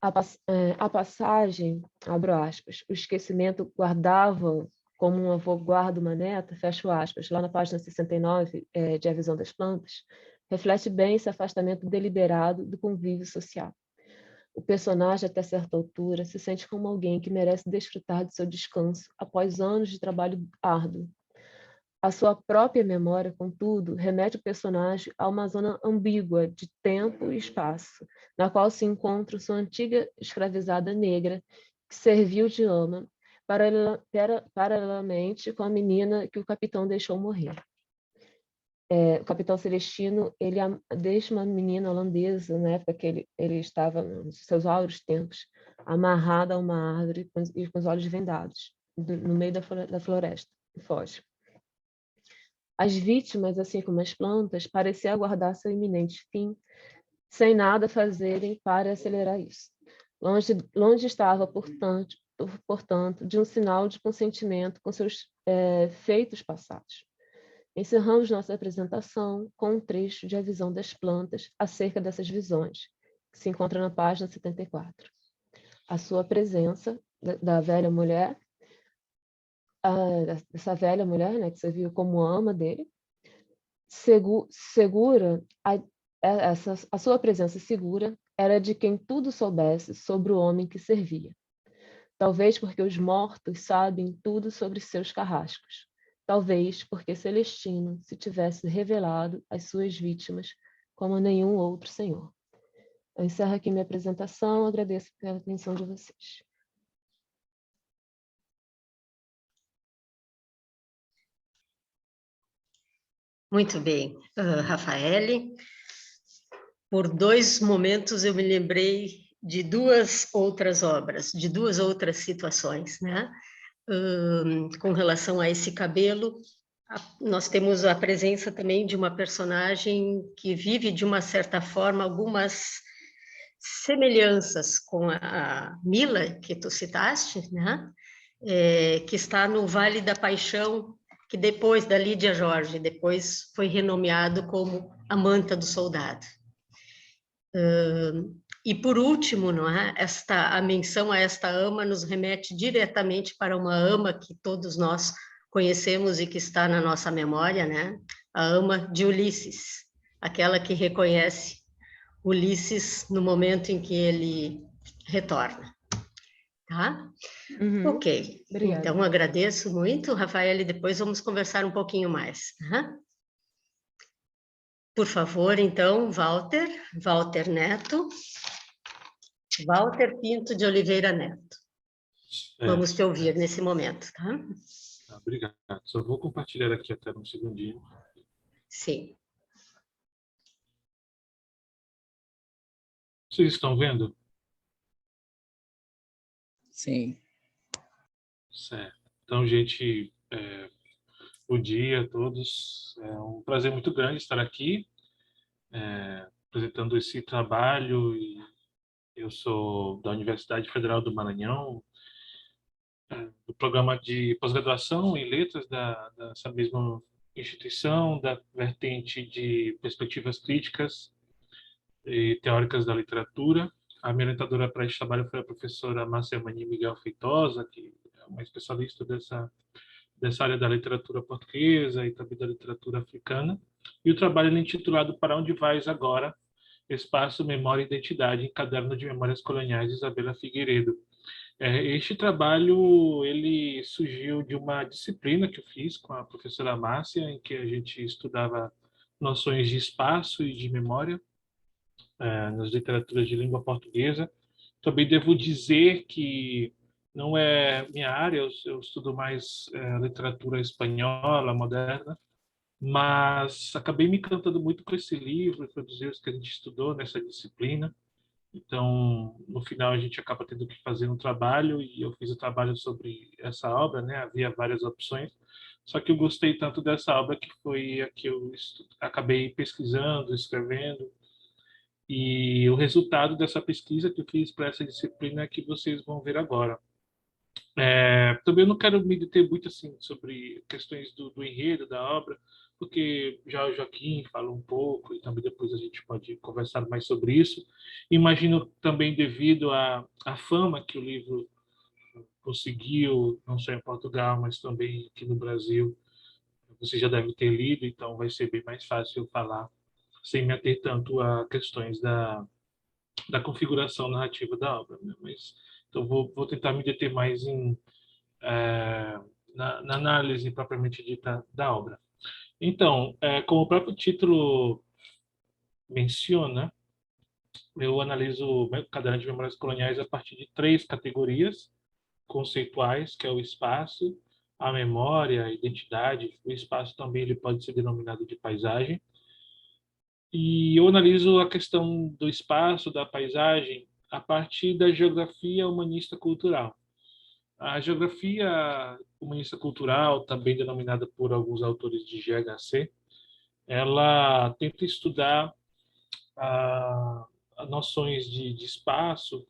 A passagem, abro aspas, o esquecimento guardava como um avô guarda uma neta, fecho aspas, lá na página 69 de A Visão das Plantas, reflete bem esse afastamento deliberado do convívio social. O personagem, até certa altura, se sente como alguém que merece desfrutar de seu descanso após anos de trabalho árduo. A sua própria memória, contudo, remete o personagem a uma zona ambígua de tempo e espaço, na qual se encontra sua antiga escravizada negra, que serviu de ama, paralelamente com a menina que o capitão deixou morrer. O capitão Celestino, ele deixa uma menina holandesa, na época que ele estava nos seus áureos tempos, amarrada a uma árvore e com os olhos vendados, no meio da floresta, e foge. As vítimas, assim como as plantas, pareciam aguardar seu iminente fim, sem nada fazerem para acelerar isso. Longe estava, portanto, de um sinal de consentimento com seus feitos passados. Encerramos nossa apresentação com um trecho de A Visão das Plantas acerca dessas visões, que se encontra na página 74. A sua presença, da velha mulher, dessa velha mulher, né, que você viu como ama dele, segura, a sua presença segura era de quem tudo soubesse sobre o homem que servia. Talvez porque os mortos sabem tudo sobre seus carrascos. Talvez porque Celestino se tivesse revelado às suas vítimas como nenhum outro senhor. Eu encerro aqui minha apresentação, agradeço pela atenção de vocês. Muito bem. Rafaele, por 2 momentos eu me lembrei de 2 outras obras, de 2 outras situações, né? Com relação a esse cabelo, nós temos a presença também de uma personagem que vive, de uma certa forma, algumas semelhanças com a Mila, que tu citaste, né? Que está no Vale da Paixão, que depois da Lídia Jorge, depois foi renomeado como a Manta do Soldado. E por último, não é? A menção a esta ama nos remete diretamente para uma ama que todos nós conhecemos e que está na nossa memória, né? A ama de Ulisses, aquela que reconhece Ulisses no momento em que ele retorna, tá? Ok, Obrigada. então agradeço muito, Rafael, e depois vamos conversar um pouquinho mais. Tá? Por favor, então, Walter Neto, Walter Pinto de Oliveira Neto. Vamos te ouvir nesse momento, tá? Obrigado. Só vou compartilhar aqui até um segundinho. Sim. Vocês estão vendo? Sim. Certo. Então, gente, bom dia a todos. É um prazer muito grande estar aqui, apresentando esse trabalho. E eu sou da Universidade Federal do Maranhão, do programa de pós-graduação em letras dessa mesma instituição, da vertente de perspectivas críticas e teóricas da literatura. A minha orientadora para este trabalho foi a professora Márcia Mani Miguel Feitosa, que é uma especialista dessa área da literatura portuguesa e também da literatura africana. E o trabalho é intitulado Para Onde Vais Agora? Espaço, Memória e Identidade, em Caderno de Memórias Coloniais, de Isabela Figueiredo. Este trabalho ele surgiu de uma disciplina que eu fiz com a professora Márcia, em que a gente estudava noções de espaço e de memória nas literaturas de língua portuguesa. Também devo dizer que não é minha área, eu estudo mais literatura espanhola, moderna, mas acabei me encantando muito com esse livro e todos os que a gente estudou nessa disciplina. Então, no final, a gente acaba tendo que fazer um trabalho, e eu fiz o trabalho sobre essa obra, né? Havia várias opções, só que eu gostei tanto dessa obra que foi a que eu acabei pesquisando, escrevendo, e o resultado dessa pesquisa que eu fiz para essa disciplina é que vocês vão ver agora. Também eu não quero me deter muito assim sobre questões do enredo da obra, porque já o Joaquim falou um pouco e também depois a gente pode conversar mais sobre isso. Imagino também devido à fama que o livro conseguiu, não só em Portugal, mas também aqui no Brasil, você já deve ter lido, então vai ser bem mais fácil eu falar sem me ater tanto a questões da configuração narrativa da obra, né? Mas então vou tentar me deter mais na análise propriamente dita da obra. Então, como o próprio título menciona, eu analiso o caderno de memórias coloniais a partir de 3 categorias conceituais, que é o espaço, a memória, a identidade. O espaço também ele pode ser denominado de paisagem. E eu analiso a questão do espaço, da paisagem, a partir da geografia humanista cultural. A geografia humanista cultural, também denominada por alguns autores de GHC, ela tenta estudar noções de espaço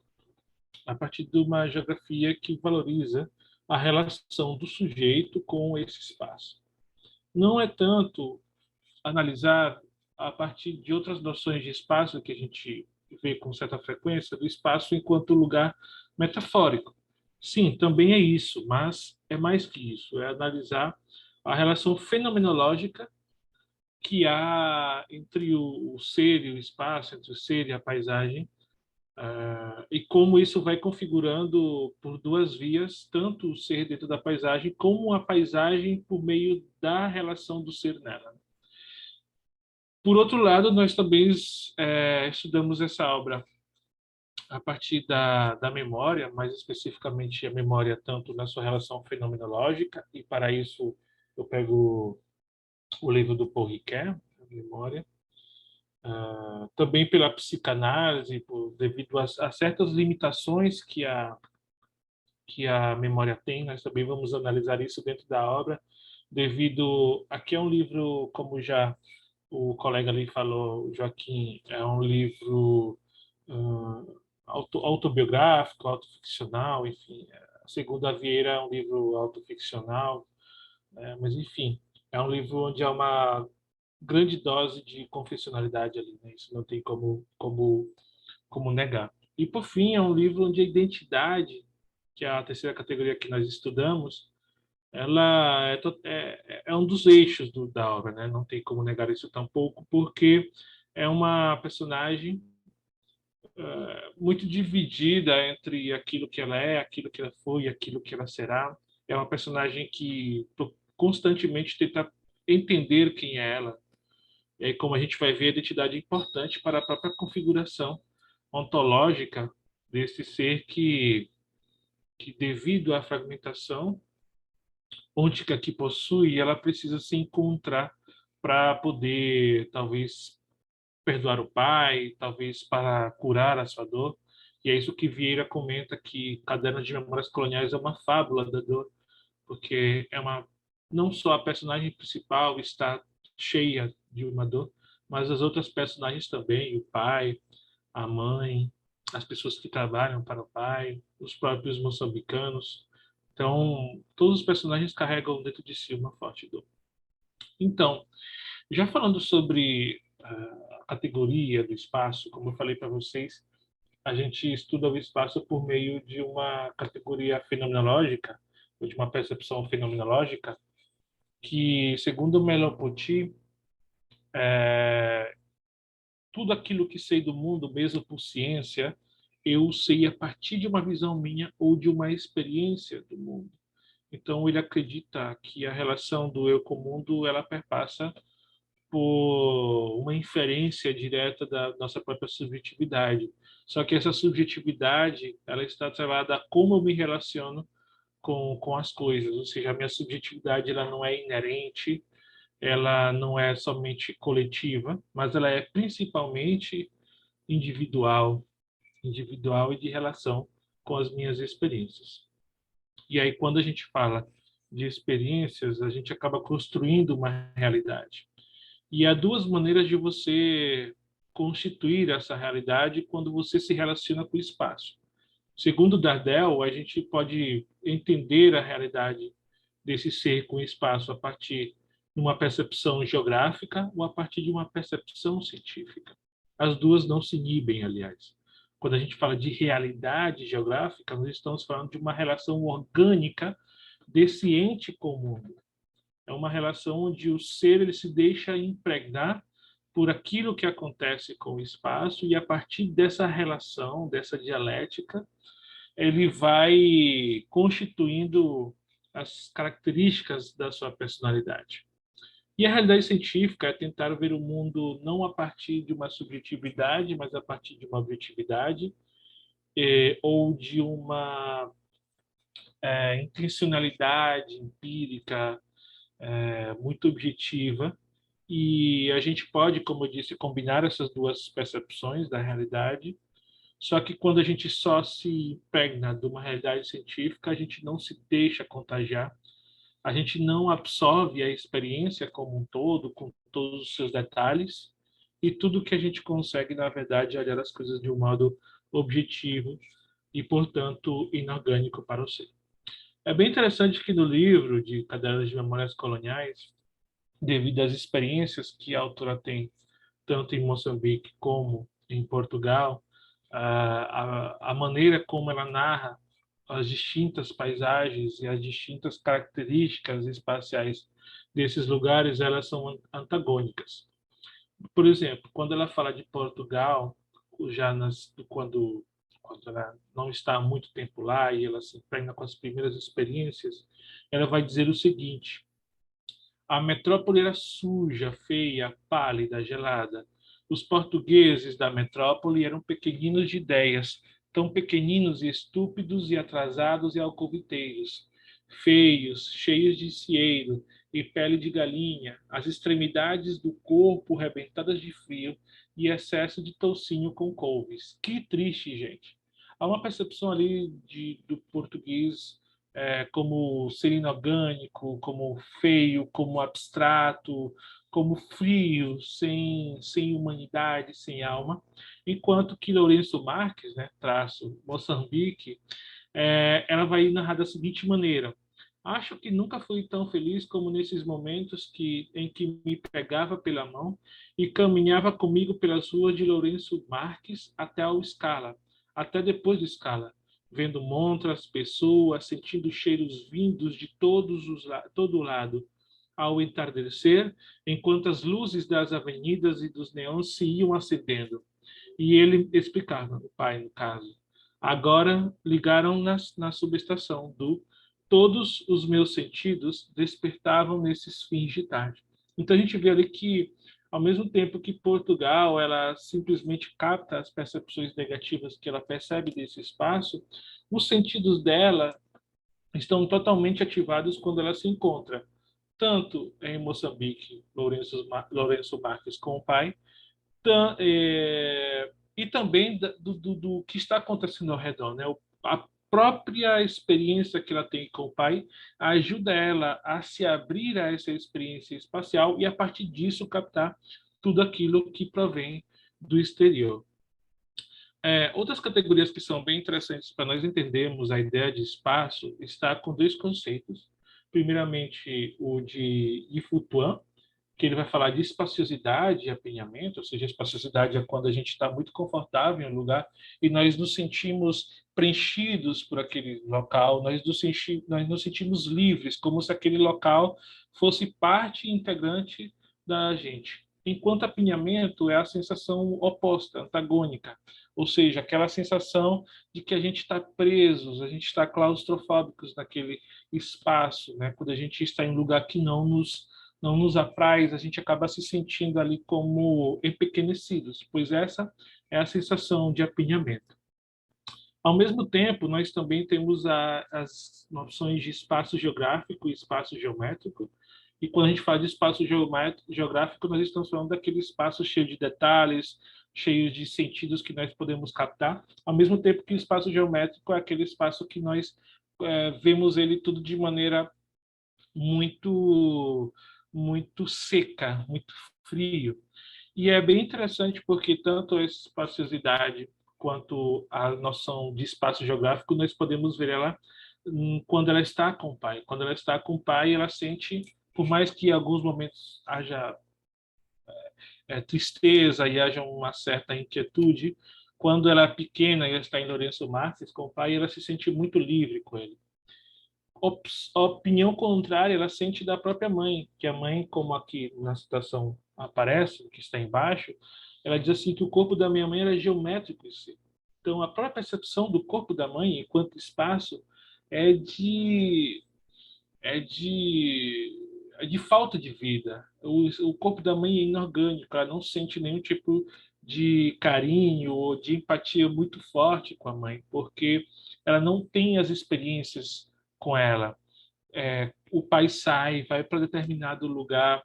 a partir de uma geografia que valoriza a relação do sujeito com esse espaço. Não é tanto analisar a partir de outras noções de espaço que a gente vê com certa frequência, do espaço enquanto lugar metafórico. Sim, também é isso, mas é mais que isso, é analisar a relação fenomenológica que há entre o ser e o espaço, entre o ser e a paisagem, e como isso vai configurando por 2 vias, tanto o ser dentro da paisagem, como a paisagem por meio da relação do ser nela. Por outro lado, nós também estudamos essa obra a partir da memória, mais especificamente a memória tanto na sua relação fenomenológica, e para isso eu pego o livro do Paul Ricoeur, a Memória. Também pela psicanálise, devido a certas limitações que a memória tem, nós também vamos analisar isso dentro da obra, devido a que é um livro, como já o colega ali falou, o Joaquim, é um livro autobiográfico, autoficcional, enfim. Segundo a Vieira, é um livro autoficcional, mas, enfim, é um livro onde há uma grande dose de confessionalidade ali, né? Isso não tem como negar. E, por fim, é um livro onde a identidade, que é a terceira categoria que nós estudamos, ela é um dos eixos da obra, né? Não tem como negar isso tampouco, porque é uma personagem muito dividida entre aquilo que ela é, aquilo que ela foi e aquilo que ela será. É uma personagem que constantemente tenta entender quem é ela. E aí, como a gente vai ver, a identidade é importante para a própria configuração ontológica desse ser que devido à fragmentação ôntica que possui, ela precisa se encontrar para poder, talvez, perdoar o pai, talvez para curar a sua dor. E é isso que Vieira comenta, que Caderno de Memórias Coloniais é uma fábula da dor, porque não só a personagem principal está cheia de uma dor, mas as outras personagens também, o pai, a mãe, as pessoas que trabalham para o pai, os próprios moçambicanos. Então, todos os personagens carregam dentro de si uma forte dor. Então, já falando sobre a categoria do espaço, como eu falei para vocês, a gente estuda o espaço por meio de uma categoria fenomenológica, ou de uma percepção fenomenológica, que, segundo Merleau-Ponty, tudo aquilo que sei do mundo, mesmo por ciência, eu sei a partir de uma visão minha ou de uma experiência do mundo. Então, ele acredita que a relação do eu com o mundo, ela perpassa por uma inferência direta da nossa própria subjetividade. Só que essa subjetividade, ela está atrelada a como eu me relaciono com as coisas, ou seja, a minha subjetividade ela não é inerente, ela não é somente coletiva, mas ela é principalmente individual, individual e de relação com as minhas experiências. E aí, quando a gente fala de experiências, a gente acaba construindo uma realidade. E há duas maneiras de você constituir essa realidade quando você se relaciona com o espaço. Segundo Dardel, a gente pode entender a realidade desse ser com o espaço a partir de uma percepção geográfica ou a partir de uma percepção científica. As duas não se inibem, aliás. Quando a gente fala de realidade geográfica, nós estamos falando de uma relação orgânica desse ente com o mundo. É uma relação onde o ser ele se deixa impregnar por aquilo que acontece com o espaço e a partir dessa relação, dessa dialética, ele vai constituindo as características da sua personalidade. E a realidade científica é tentar ver o mundo não a partir de uma subjetividade, mas a partir de uma objetividade, ou de uma intencionalidade empírica muito objetiva. E a gente pode, como eu disse, combinar essas duas percepções da realidade. Só que quando a gente só se impregna de uma realidade científica, a gente não se deixa contagiar, a gente não absorve a experiência como um todo, com todos os seus detalhes, e tudo que a gente consegue, na verdade, é olhar as coisas de um modo objetivo e, portanto, inorgânico para o ser. É bem interessante que no livro de Cadernos de Memórias Coloniais, devido às experiências que a autora tem, tanto em Moçambique como em Portugal, a maneira como ela narra as distintas paisagens e as distintas características espaciais desses lugares, elas são antagônicas. Por exemplo, quando ela fala de Portugal, quando ela não está há muito tempo lá e ela se impregna com as primeiras experiências, ela vai dizer o seguinte: a metrópole era suja, feia, pálida, gelada. Os portugueses da metrópole eram pequeninos de ideias, tão pequeninos e estúpidos e atrasados e alcoviteiros. feios, cheios de cieiro e pele de galinha, as extremidades do corpo rebentadas de frio e excesso de toucinho com couves. Que triste, gente. Há uma percepção ali do português como ser inorgânico, como feio, como abstrato, como frio, sem humanidade, sem alma, enquanto que Lourenço Marques, né, traço Moçambique, ela vai narrar da seguinte maneira: acho que nunca fui tão feliz como nesses momentos em que me pegava pela mão e caminhava comigo pelas ruas de Lourenço Marques até ao Scala, até depois do Scala, vendo montras, pessoas, sentindo cheiros vindos de todo lado. Ao entardecer, enquanto as luzes das avenidas e dos neons se iam acendendo. E ele explicava, o pai, no caso. Agora ligaram na subestação do todos os meus sentidos despertavam nesses fins de tarde. Então a gente vê ali que, ao mesmo tempo que Portugal ela simplesmente capta as percepções negativas que ela percebe desse espaço, os sentidos dela estão totalmente ativados quando ela se encontra tanto em Moçambique, Lourenço Marques com o pai, e também do que está acontecendo ao redor, né? A própria experiência que ela tem com o pai ajuda ela a se abrir a essa experiência espacial e, a partir disso, captar tudo aquilo que provém do exterior. Outras categorias que são bem interessantes para nós entendermos a ideia de espaço está com dois conceitos. Primeiramente, o de Foutuan, que ele vai falar de espaciosidade e apinhamento, ou seja, a espaciosidade é quando a gente está muito confortável em um lugar e nós nos sentimos preenchidos por aquele local, nós nos sentimos livres, como se aquele local fosse parte integrante da gente. Enquanto apinhamento é a sensação oposta, antagônica, ou seja, aquela sensação de que a gente está presos, a gente está claustrofóbicos naquele espaço, né? Quando a gente está em um lugar que não nos apraz, a gente acaba se sentindo ali como empequenecidos, pois essa é a sensação de apinhamento. Ao mesmo tempo, nós também temos as noções de espaço geográfico e espaço geométrico, e quando a gente fala de espaço geográfico, nós estamos falando daquele espaço cheio de detalhes, cheio de sentidos que nós podemos captar, ao mesmo tempo que o espaço geométrico é aquele espaço que nós vemos ele tudo de maneira muito seca, muito frio. E é bem interessante porque tanto a espaciosidade quanto a noção de espaço geográfico, nós podemos ver ela quando ela está com o pai. Quando ela está com o pai, ela sente, por mais que em alguns momentos haja tristeza e haja uma certa inquietude, quando ela é pequena e ela está em Lourenço Marques com o pai, ela se sente muito livre com ele. A opinião contrária ela sente da própria mãe, que a mãe, como aqui na citação aparece, que está embaixo, ela diz assim que o corpo da minha mãe era geométrico em si. Então, a própria percepção do corpo da mãe enquanto espaço é de falta de vida. O corpo da mãe é inorgânico, ela não sente nenhum tipo de carinho ou de empatia muito forte com a mãe, porque ela não tem as experiências com ela. O pai sai, vai para determinado lugar,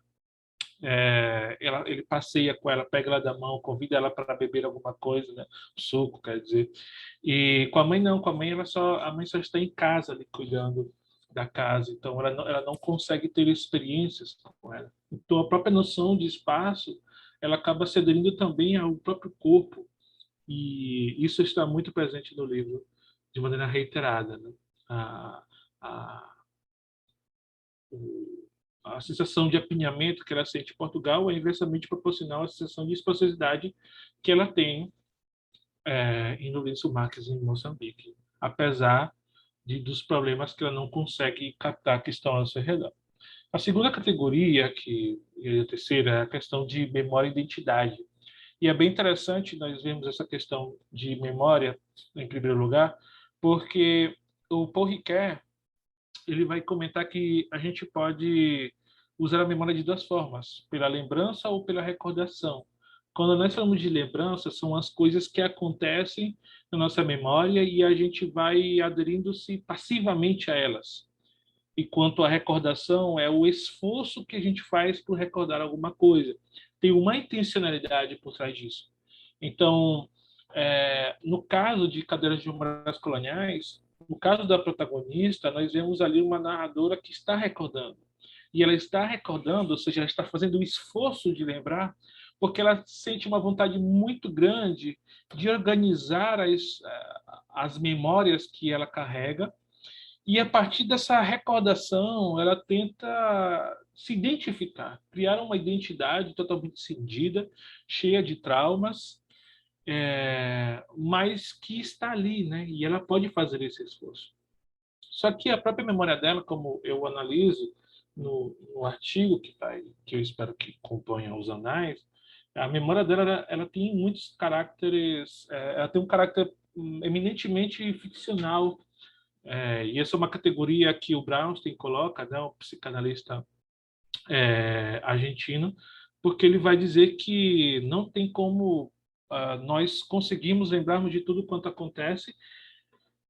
ele passeia com ela, pega ela da mão, convida ela para beber alguma coisa, né? Suco, quer dizer. E com a mãe não, com a mãe a mãe só está em casa ali cuidando da casa, então ela não consegue ter experiências com ela. Então a própria noção de espaço ela acaba se aderindo também ao próprio corpo, e isso está muito presente no livro de maneira reiterada, né? A, a sensação de apinhamento que ela sente em Portugal é inversamente proporcional à sensação de espaciosidade que ela tem em Lourenço Marques, em Moçambique, apesar dos problemas que ela não consegue captar que estão ao seu redor. A segunda categoria, e a terceira, é a questão de memória e identidade. E é bem interessante nós vermos essa questão de memória, em primeiro lugar, porque o Paul Ricoeur ele vai comentar que a gente pode usar a memória de duas formas, pela lembrança ou pela recordação. Quando nós falamos de lembrança, são as coisas que acontecem na nossa memória e a gente vai aderindo-se passivamente a elas. enquanto a recordação é o esforço que a gente faz por recordar alguma coisa. Tem uma intencionalidade por trás disso. Então, no caso de Cadeiras de Memórias Coloniais, no caso da protagonista, nós vemos ali uma narradora que está recordando. E ela está recordando, ou seja, ela está fazendo o esforço de lembrar, porque ela sente uma vontade muito grande de organizar as memórias que ela carrega, e a partir dessa recordação, ela tenta se identificar, criar uma identidade totalmente cindida, cheia de traumas, mas que está ali, né? E ela pode fazer esse esforço. Só que a própria memória dela, como eu analiso no artigo que eu espero que componha os anais, a memória dela ela tem muitos caracteres, ela tem um caráter eminentemente ficcional, e essa é uma categoria que o Brownstein coloca, né, o psicanalista argentino, porque ele vai dizer que não tem como nós conseguimos lembrarmos de tudo quanto acontece,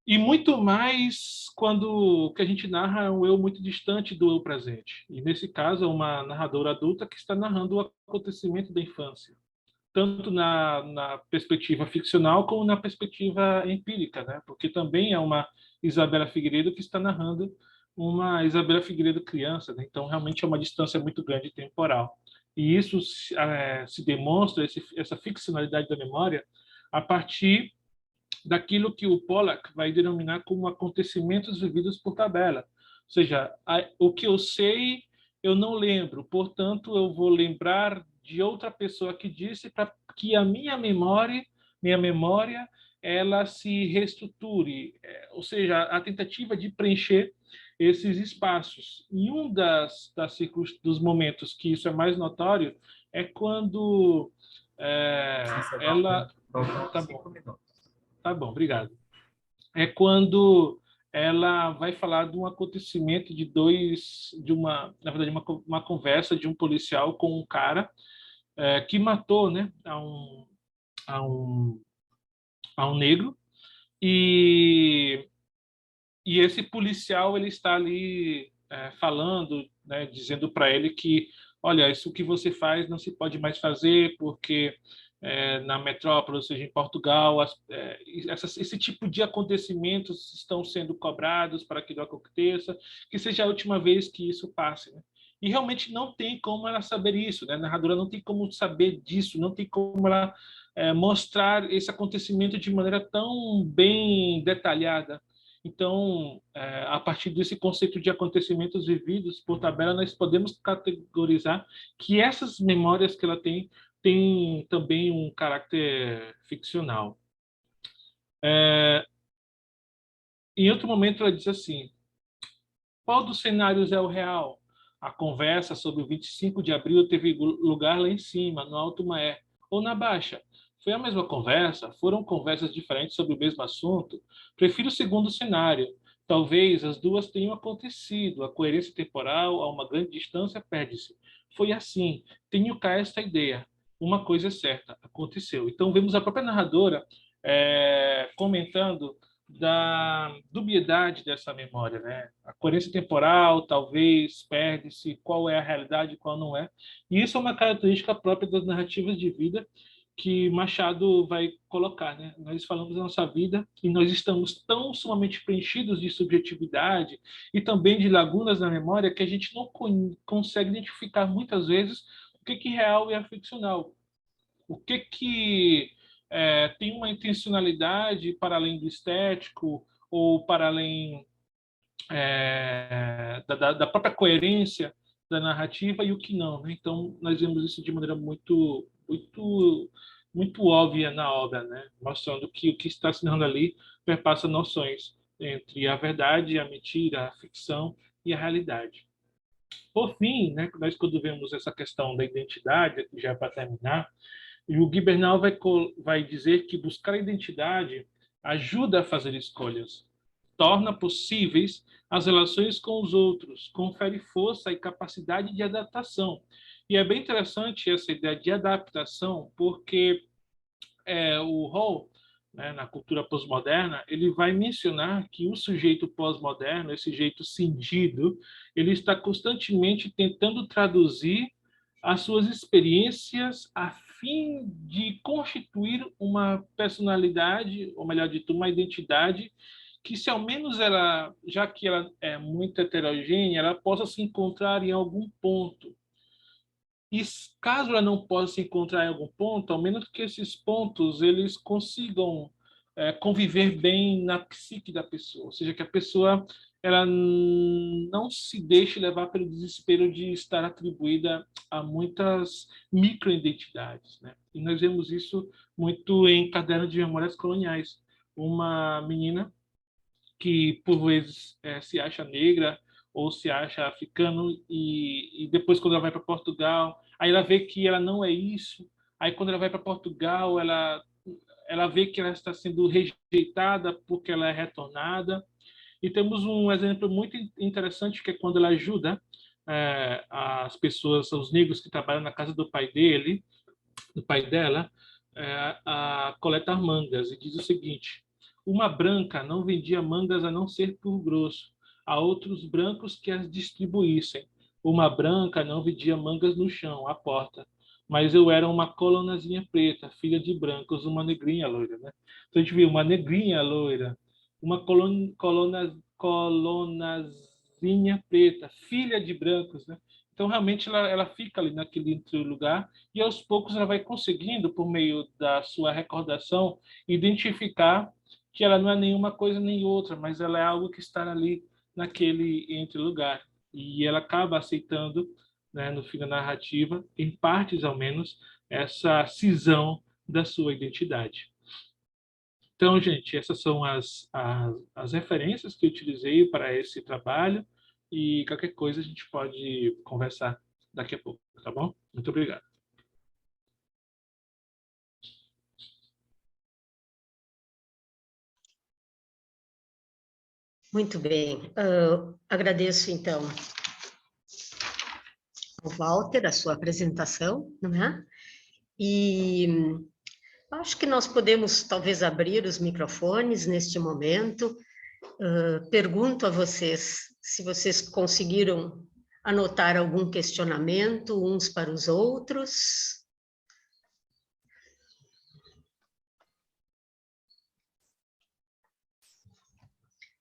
e muito mais quando o que a gente narra é um eu muito distante do eu presente. E nesse caso é uma narradora adulta que está narrando o acontecimento da infância, tanto na perspectiva ficcional como na perspectiva empírica, né? Porque também é uma Isabela Figueiredo que está narrando uma Isabela Figueiredo criança, né? Então realmente é uma distância muito grande temporal. E isso se demonstra, essa ficcionalidade da memória, a partir daquilo que o Pollack vai denominar como acontecimentos vividos por tabela. Ou seja, o que eu sei, eu não lembro, portanto, eu vou lembrar de outra pessoa que disse para que a minha memória, ela se reestruture, ou seja, a tentativa de preencher esses espaços. E dos momentos que isso é mais notório é quando ela... Tá bom. Tá bom, obrigado. É quando ela vai falar de um acontecimento na verdade, uma conversa de um policial com um cara que matou, né, a um negro, e esse policial ele está ali falando, né, dizendo para ele que, olha, isso que você faz não se pode mais fazer porque na metrópole, ou seja, em Portugal, esse tipo de acontecimentos estão sendo cobrados para que não aconteça, que seja a última vez que isso passe, né? E realmente não tem como ela saber isso, né? A narradora não tem como saber disso, não tem como ela mostrar esse acontecimento de maneira tão bem detalhada. Então, a partir desse conceito de acontecimentos vividos por tabela, nós podemos categorizar que essas memórias que ela tem também um caráter ficcional. Em outro momento, ela diz assim: qual dos cenários é o real? A conversa sobre o 25 de abril teve lugar lá em cima, no Alto Maé, ou na Baixa? Foi a mesma conversa? Foram conversas diferentes sobre o mesmo assunto? Prefiro o segundo cenário. Talvez as duas tenham acontecido. A coerência temporal, a uma grande distância, perde-se. Foi assim. Tenho cá esta ideia. Uma coisa é certa, aconteceu. Então, vemos a própria narradora comentando da dubiedade dessa memória, né? A coerência temporal talvez perde-se, qual é a realidade e qual não é. E isso é uma característica própria das narrativas de vida que Machado vai colocar, né? Nós falamos da nossa vida e nós estamos tão sumamente preenchidos de subjetividade e também de lagunas na memória que a gente não consegue identificar muitas vezes o que é real e é ficcional. O que tem uma intencionalidade para além do estético ou para além da própria coerência da narrativa e o que não, né? Então, nós vemos isso de maneira muito, muito, muito óbvia na obra, né? Mostrando que o que está se narrando ali perpassa noções entre a verdade, a mentira, a ficção e a realidade. Por fim, né, nós quando vemos essa questão da identidade, já é para terminar, e o Guy Bernal vai dizer que buscar a identidade ajuda a fazer escolhas, torna possíveis as relações com os outros, confere força e capacidade de adaptação. E é bem interessante essa ideia de adaptação, porque o Hall né, na cultura pós-moderna, ele vai mencionar que o sujeito pós-moderno, esse jeito cindido, ele está constantemente tentando traduzir as suas experiências a fim de constituir uma personalidade, ou melhor dito, uma identidade que, se ao menos ela, já que ela é muito heterogênea, ela possa se encontrar em algum ponto. E caso ela não possa se encontrar em algum ponto, ao menos que esses pontos eles consigam conviver bem na psique da pessoa, ou seja, que a pessoa ela não se deixe levar pelo desespero de estar atribuída a muitas microidentidades, né? E nós vemos isso muito em Caderno de Memórias Coloniais. Uma menina que por vezes se acha negra ou se acha africano e depois quando ela vai para Portugal, aí ela vê que ela não é isso. Aí quando ela vai para Portugal, ela vê que ela está sendo rejeitada porque ela é retornada. E temos um exemplo muito interessante que é quando ela ajuda as pessoas, os negros que trabalham na casa do pai dela, a coletar mangas, e diz o seguinte: uma branca não vendia mangas a não ser por grosso, a outros brancos que as distribuíssem. Uma branca não vendia mangas no chão, à porta, mas eu era uma colonazinha preta, filha de brancos, uma negrinha loira, né? Então a gente viu uma negrinha loira, uma colonazinha preta, filha de brancos, né? Então realmente ela fica ali naquele lugar e aos poucos ela vai conseguindo, por meio da sua recordação, identificar que ela não é nenhuma coisa nem outra, mas ela é algo que está ali naquele entre lugar. E ela acaba aceitando, né, no fim da narrativa, em partes ao menos, essa cisão da sua identidade. Então, gente, essas são as referências que eu utilizei para esse trabalho e qualquer coisa a gente pode conversar daqui a pouco, tá bom? Muito obrigado. Muito bem. Agradeço, então, ao Walter a sua apresentação, não é? E acho que nós podemos, talvez, abrir os microfones neste momento. Pergunto a vocês se vocês conseguiram anotar algum questionamento uns para os outros.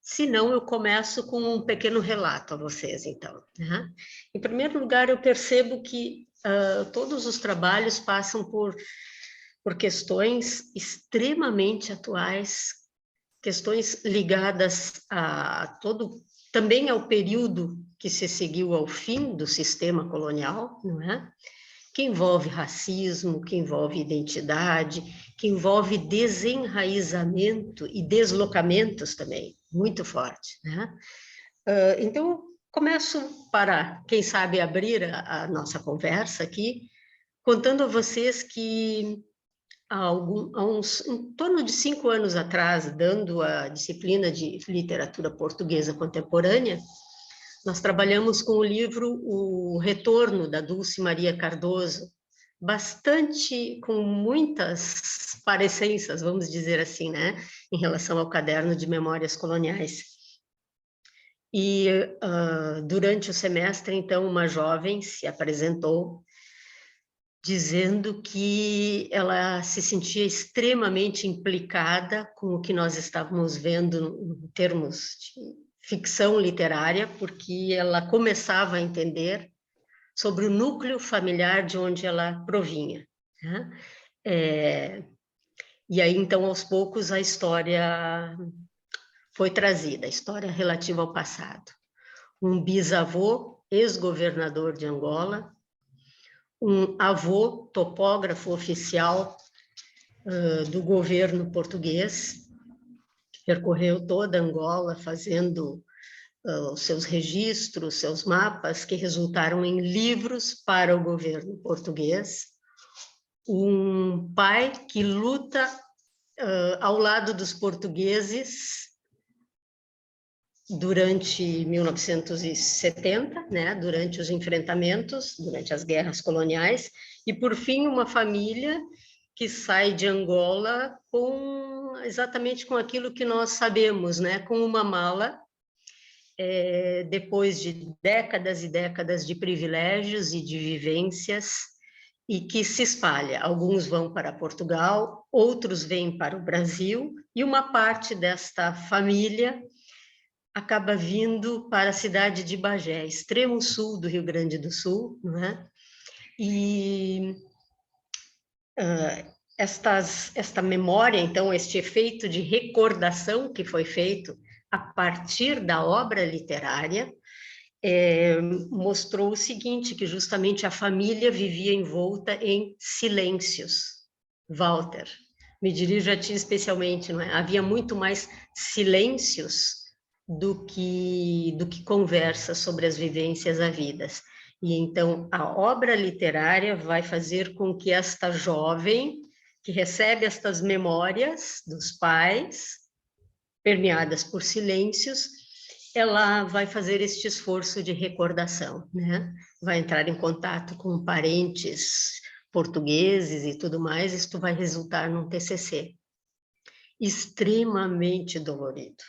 Se não, eu começo com um pequeno relato a vocês, então. Né? Em primeiro lugar, eu percebo que todos os trabalhos passam por questões extremamente atuais, questões ligadas a também ao período que se seguiu ao fim do sistema colonial, não é? Que envolve racismo, que envolve identidade, que envolve desenraizamento e deslocamentos também, muito forte, né? Então, começo para, quem sabe, abrir a nossa conversa aqui, contando a vocês que em torno de 5 anos atrás, dando a disciplina de literatura portuguesa contemporânea, nós trabalhamos com o livro O Retorno, da Dulce Maria Cardoso, com muitas parecenças, vamos dizer assim, né, em relação ao caderno de memórias coloniais. E durante o semestre, então, uma jovem se apresentou dizendo que ela se sentia extremamente implicada com o que nós estávamos vendo em termos de ficção literária, porque ela começava a entender sobre o núcleo familiar de onde ela provinha. Né? E aí, então, aos poucos, a história foi trazida, a história relativa ao passado. Um bisavô, ex-governador de Angola, um avô topógrafo oficial do governo português, que percorreu toda Angola fazendo os seus registros, seus mapas, que resultaram em livros para o governo português. Um pai que luta ao lado dos portugueses durante 1970, né, durante os enfrentamentos, durante as guerras coloniais, e, por fim, uma família que sai de Angola com exatamente com aquilo que nós sabemos, né? Com uma mala, depois de décadas e décadas de privilégios e de vivências, e que se espalha. Alguns vão para Portugal, outros vêm para o Brasil, e uma parte desta família acaba vindo para a cidade de Bagé, extremo sul do Rio Grande do Sul, não é? E esta memória, então, este efeito de recordação que foi feito a partir da obra literária, mostrou o seguinte, que justamente a família vivia envolta em silêncios. Walter, me dirijo a ti especialmente, não é? Havia muito mais silêncios do que conversa sobre as vivências havidas. E então a obra literária vai fazer com que esta jovem, que recebe estas memórias dos pais, permeadas por silêncios, ela vai fazer este esforço de recordação, né? Vai entrar em contato com parentes portugueses e tudo mais, isto vai resultar num TCC extremamente dolorido,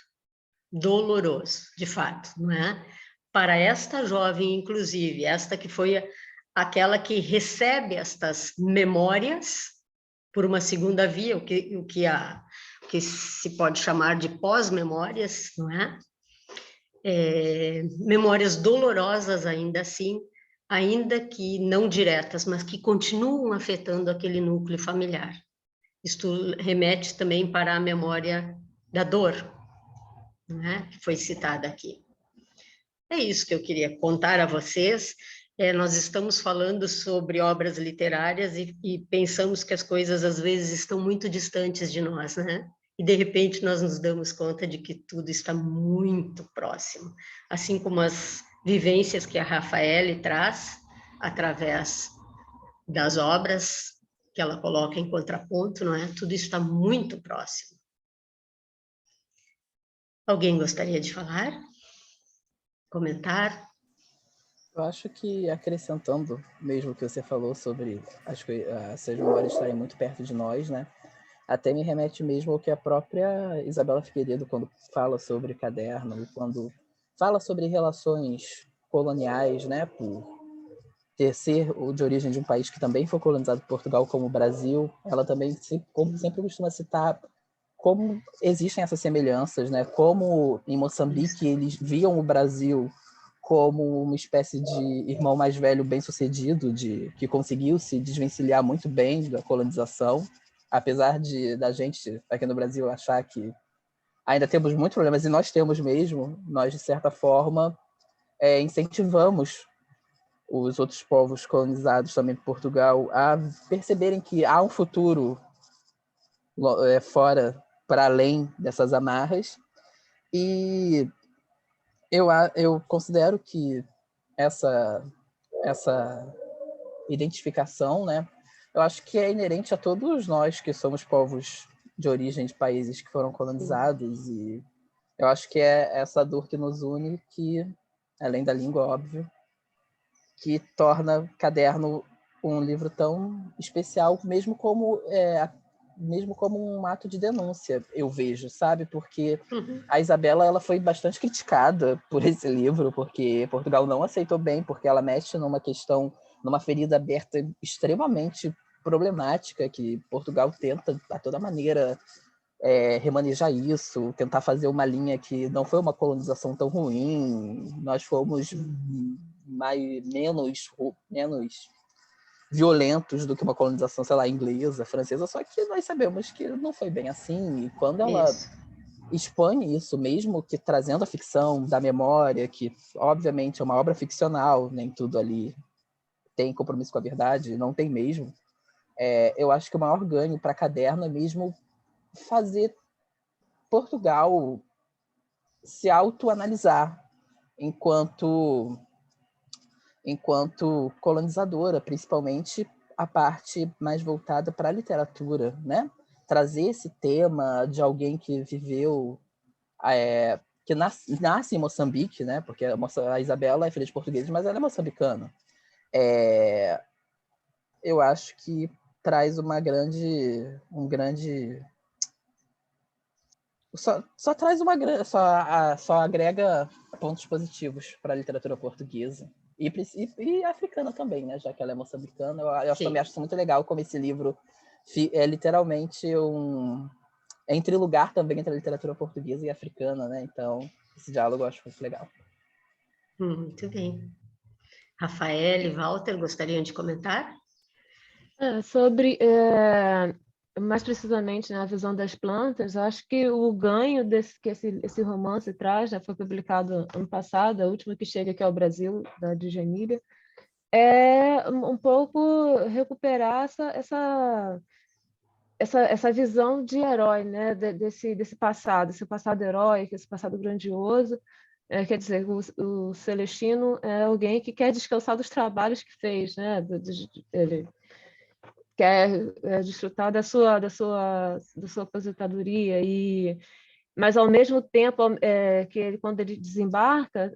doloroso, de fato, não é? Para esta jovem, inclusive, esta que foi aquela que recebe estas memórias por uma segunda via, o que se pode chamar de pós-memórias, não é? Memórias dolorosas ainda assim, ainda que não diretas, mas que continuam afetando aquele núcleo familiar. Isto remete também para a memória da dor, né, que foi citada aqui. É isso que eu queria contar a vocês. Nós estamos falando sobre obras literárias e pensamos que as coisas às vezes estão muito distantes de nós, né? E de repente nós nos damos conta de que tudo está muito próximo. Assim como as vivências que a Rafaele traz através das obras que ela coloca em contraponto, não é? Tudo isso está muito próximo. Alguém gostaria de falar? Comentar? Eu acho que, acrescentando mesmo o que você falou sobre essas memórias estarem muito perto de nós, né? Até me remete mesmo ao que a própria Isabela Figueiredo, quando fala sobre caderno e quando fala sobre relações coloniais, né? Por ser de origem de um país que também foi colonizado por Portugal, como o Brasil, ela também sempre costuma citar como existem essas semelhanças, né? Como em Moçambique eles viam o Brasil como uma espécie de irmão mais velho bem-sucedido, que conseguiu se desvencilhar muito bem da colonização, apesar da gente aqui no Brasil achar que ainda temos muitos problemas, e nós temos mesmo, nós de certa forma incentivamos os outros povos colonizados também por Portugal a perceberem que há um futuro fora, para além dessas amarras. E eu considero que essa identificação, né, eu acho que é inerente a todos nós que somos povos de origem de países que foram colonizados, e eu acho que é essa dor que nos une, que, além da língua, óbvio, que torna Caderno um livro tão especial, mesmo como um ato de denúncia, eu vejo, sabe? Porque a Isabela ela foi bastante criticada por esse livro, porque Portugal não aceitou bem, porque ela mexe numa ferida aberta extremamente problemática, que Portugal tenta, a toda maneira, remanejar isso, tentar fazer uma linha que não foi uma colonização tão ruim, nós fomos menos violentos do que uma colonização, sei lá, inglesa, francesa, só que nós sabemos que não foi bem assim, e quando ela expõe isso, mesmo que trazendo a ficção da memória, que obviamente é uma obra ficcional, nem tudo ali tem compromisso com a verdade, não tem mesmo, eu acho que o maior ganho para Caderno é mesmo fazer Portugal se autoanalisar enquanto colonizadora, principalmente a parte mais voltada para a literatura, né? Trazer esse tema de alguém que viveu, que nasce em Moçambique, né? Porque a Isabela é filha de portugueses, mas ela é moçambicana. Eu acho que traz um grande Só traz só agrega pontos positivos para a literatura portuguesa e africana também, né? Já que ela é moçambicana, eu também acho isso muito legal, como esse livro é literalmente entre lugar também entre a literatura portuguesa e africana, né? Então, esse diálogo eu acho muito legal. Muito bem. Rafael e Walter, gostariam de comentar? Sobre, mais precisamente, na visão das plantas, acho que o ganho que esse romance traz, já foi publicado ano passado, a última que chega aqui ao Brasil, da Djamília, é um pouco recuperar essa visão de herói, né? Desse passado, esse passado heróico, esse passado grandioso. Quer dizer, o Celestino é alguém que quer descansar dos trabalhos que fez, né? Ele quer desfrutar da sua aposentadoria, mas ao mesmo tempo que ele, quando ele desembarca,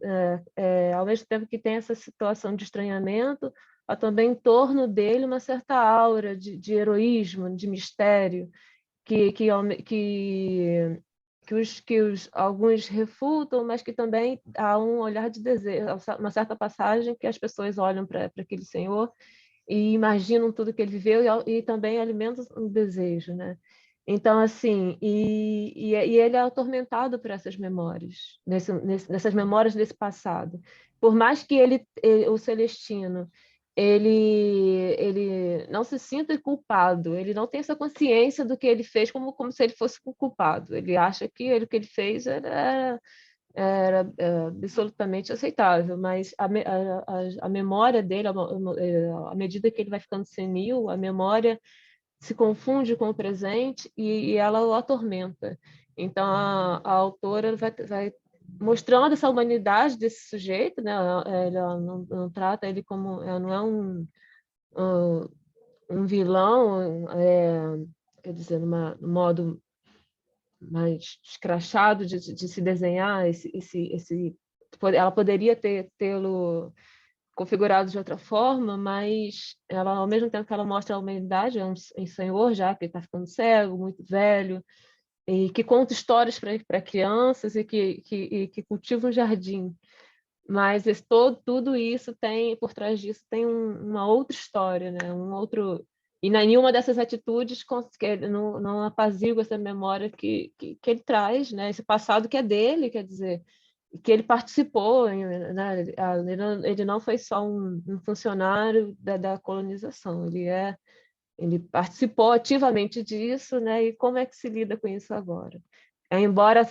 ao mesmo tempo que tem essa situação de estranhamento, há também em torno dele uma certa aura de heroísmo, de mistério, que alguns refutam, mas que também há um olhar de desejo, uma certa passagem que as pessoas olham para aquele senhor e imaginam tudo que ele viveu e também alimentam o desejo, né? Então, assim, e ele é atormentado por essas memórias, nessas memórias desse passado. Por mais que o Celestino, ele não se sinta culpado, ele não tem essa consciência do que ele fez como se ele fosse um culpado. Ele acha que o que ele fez era absolutamente aceitável, mas a memória dele, à medida que ele vai ficando senil, a memória se confunde com o presente e ela o atormenta. Então, a autora vai mostrando essa humanidade desse sujeito, né? Ela não trata ele como... não é um vilão, quer dizer, no modo mais escrachado de se desenhar ela poderia tê-lo configurado de outra forma, mas ela, ao mesmo tempo que ela mostra a humanidade, é um senhor já que está ficando cego, muito velho, e que conta histórias para crianças e que cultiva um jardim. Mas tudo isso por trás disso tem uma outra história, né? E nenhuma dessas atitudes não apazigua essa memória que ele traz, né? Esse passado que é dele, quer dizer, que ele participou, né? Ele não foi só um funcionário da colonização, ele participou ativamente disso, né? E como é que se lida com isso agora? Embora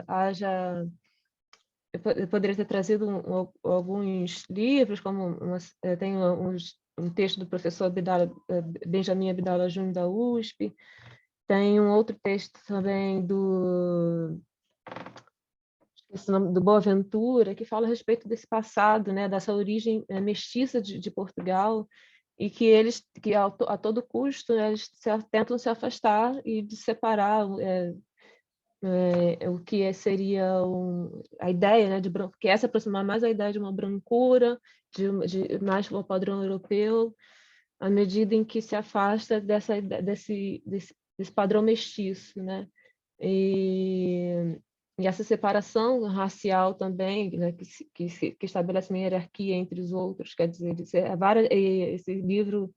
haja... Eu poderia ter trazido alguns livros, como tem um texto do professor Benjamin Abdallah Júnior da USP, tem um outro texto também do Boaventura, que fala a respeito desse passado, né, dessa origem mestiça de Portugal, e que a todo custo, né, eles tentam se afastar e de separar o que seria a ideia, né, que é se aproximar mais da ideia de uma brancura, de mais um padrão europeu, à medida em que se afasta desse padrão mestiço, né? E essa separação racial também, né, que estabelece uma hierarquia entre os outros, quer dizer, esse livro,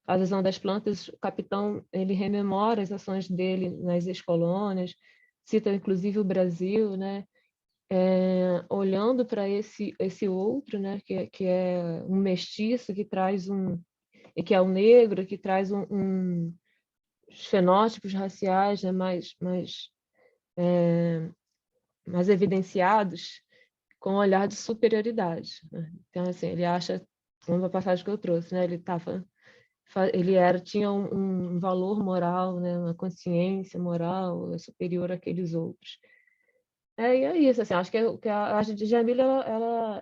A Visão das Plantas, o capitão, ele rememora as ações dele nas ex-colônias, cita inclusive o Brasil, né? Olhando para esse outro, né? Que é um mestiço, que é o negro, que traz fenótipos raciais, né? mais evidenciados, com um olhar de superioridade, né? Então, assim, ele acha, uma passagem que eu trouxe, né? Tinha um valor moral, né? Uma consciência moral superior àqueles outros. E é isso, assim, acho que a Djamila,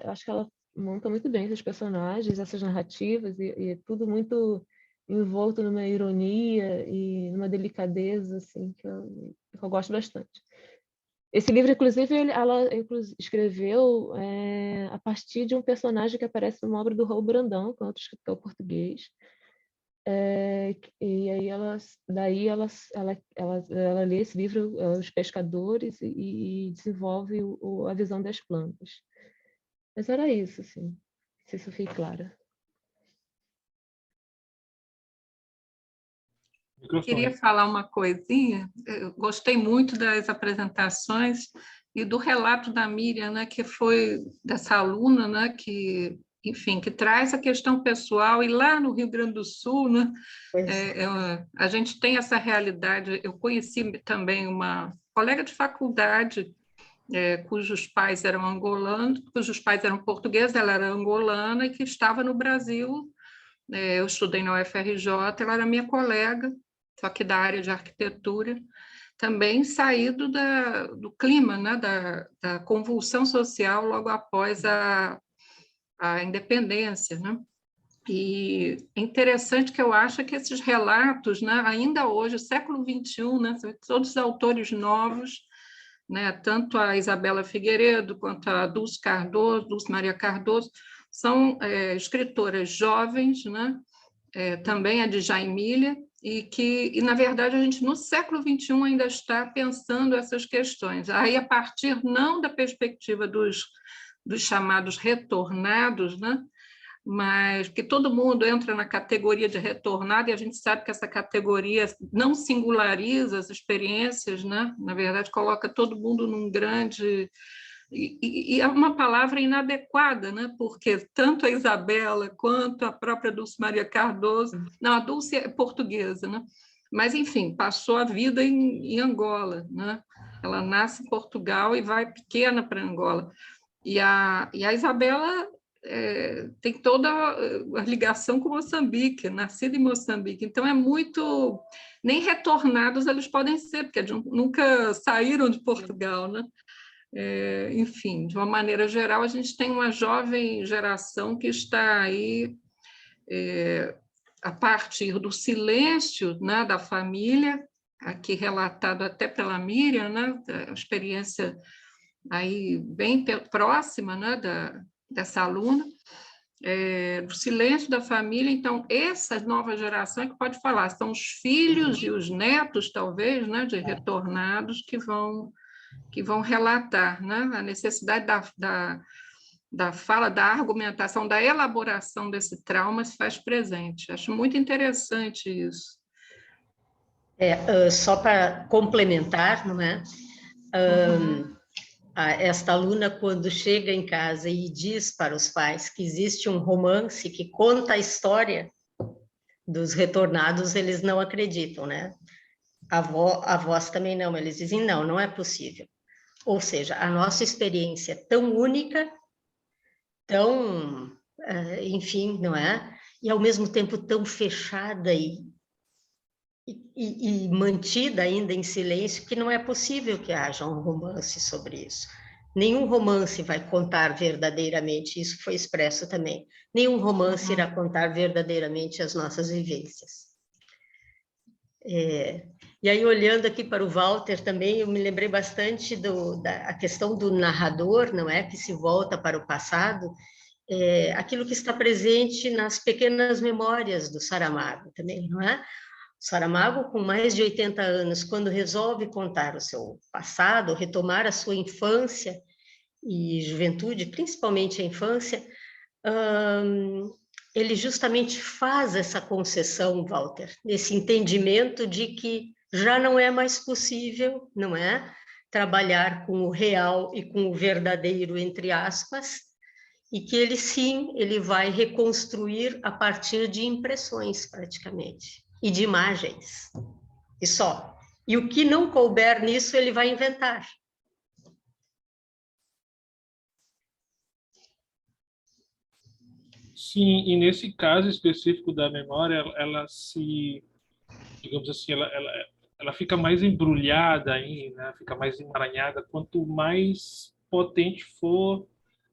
acho que ela monta muito bem esses personagens, essas narrativas, e é tudo muito envolto numa ironia e numa delicadeza, assim, que eu gosto bastante. Esse livro, inclusive, ela escreveu a partir de um personagem que aparece numa obra do Raul Brandão, que é outro escritor português, E aí ela lê esse livro, Os Pescadores, e desenvolve a visão das plantas. Mas era isso, assim. Não sei se eu fui clara. Queria falar uma coisinha. Eu gostei muito das apresentações e do relato da Miriam, né, que foi dessa aluna, né, que, enfim, que traz a questão pessoal. E lá no Rio Grande do Sul, né, a gente tem essa realidade. Eu conheci também uma colega de faculdade cujos pais eram angolanos, cujos pais eram portugueses, ela era angolana e que estava no Brasil. Eu estudei na UFRJ, ela era minha colega, só que da área de arquitetura, também saído do clima, né, da convulsão social logo após a independência, né? E é interessante que eu acho que esses relatos, né, ainda hoje, século XXI, né, todos os autores novos, né, tanto a Isabela Figueiredo quanto a Dulce Maria Cardoso, são escritoras jovens, né, também a de Jaimília, e, na verdade, a gente, no século XXI, ainda está pensando essas questões. Aí, a partir não da perspectiva dos chamados retornados, né, mas que todo mundo entra na categoria de retornado, e a gente sabe que essa categoria não singulariza as experiências, né? Na verdade, coloca todo mundo num grande... E é uma palavra inadequada, né? Porque tanto a Isabela quanto a própria Dulce Maria Cardoso... Não, a Dulce é portuguesa, né? Mas, enfim, passou a vida em Angola, né? Ela nasce em Portugal e vai pequena para Angola. E a Isabela... tem toda a ligação com Moçambique, nascida em Moçambique. Então, é muito... Nem retornados eles podem ser, porque nunca saíram de Portugal, né? Enfim, de uma maneira geral, a gente tem uma jovem geração que está aí a partir do silêncio, né, da família, aqui relatado até pela Miriam, né, a experiência aí bem próxima, né, dessa aluna, do silêncio da família. Então, essa nova geração é que pode falar, são os filhos e os netos, talvez, né, de retornados que vão relatar, né, a necessidade da fala, da argumentação, da elaboração desse trauma se faz presente. Acho muito interessante isso. Só para complementar, não é? Esta aluna, quando chega em casa e diz para os pais que existe um romance que conta a história dos retornados, eles não acreditam, né? Avós também não, eles dizem, não é possível. Ou seja, a nossa experiência é tão única, tão, enfim, não é? E ao mesmo tempo tão fechada e mantida ainda em silêncio, que não é possível que haja um romance sobre isso. Nenhum romance vai contar verdadeiramente, isso foi expresso também, nenhum romance irá contar verdadeiramente as nossas vivências. E aí, olhando aqui para o Walter também, eu me lembrei bastante da questão do narrador, não é? Que se volta para o passado, aquilo que está presente nas pequenas memórias do Saramago também, não é? Saramago, com mais de 80 anos, quando resolve contar o seu passado, retomar a sua infância e juventude, principalmente a infância, ele justamente faz essa concessão, Walter, esse entendimento de que já não é mais possível, não é? Trabalhar com o real e com o verdadeiro, entre aspas, e que ele vai reconstruir a partir de impressões, praticamente. E de imagens, e só. E o que não couber nisso, ele vai inventar. Sim, e nesse caso específico da memória, ela se, digamos assim, ela fica mais embrulhada aí, né? Fica mais emaranhada quanto mais potente for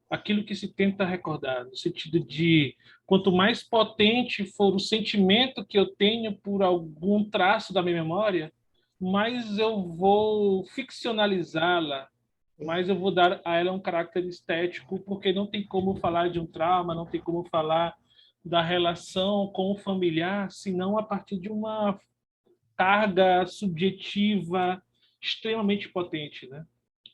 aquilo que se tenta recordar, no sentido de quanto mais potente for o sentimento que eu tenho por algum traço da minha memória, mais eu vou ficcionalizá-la, mais eu vou dar a ela um caráter estético, porque não tem como falar de um trauma, não tem como falar da relação com o familiar, senão a partir de uma carga subjetiva extremamente potente, né?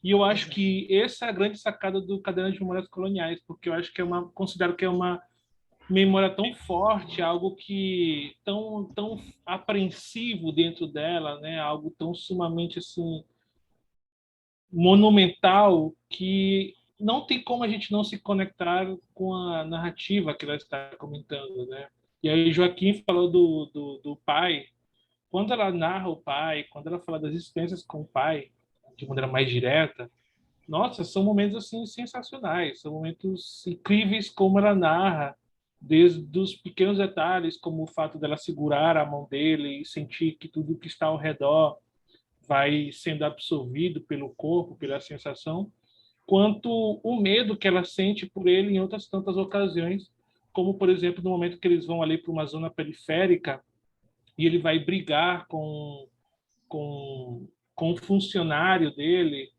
E eu acho que essa é a grande sacada do Caderno de Memórias Coloniais, porque eu acho que considero que é uma memória tão forte, algo que tão apreensivo dentro dela, né? Algo tão sumamente assim monumental que não tem como a gente não se conectar com a narrativa que ela está comentando, né? E aí Joaquim falou do pai. Quando ela narra o pai, quando ela fala das experiências com o pai de maneira mais direta, nossa, são momentos assim sensacionais, são momentos incríveis como ela narra, desde os pequenos detalhes, como o fato dela segurar a mão dele e sentir que tudo que está ao redor vai sendo absorvido pelo corpo, pela sensação, quanto o medo que ela sente por ele em outras tantas ocasiões, como, por exemplo, no momento que eles vão ali para uma zona periférica e ele vai brigar com o funcionário dele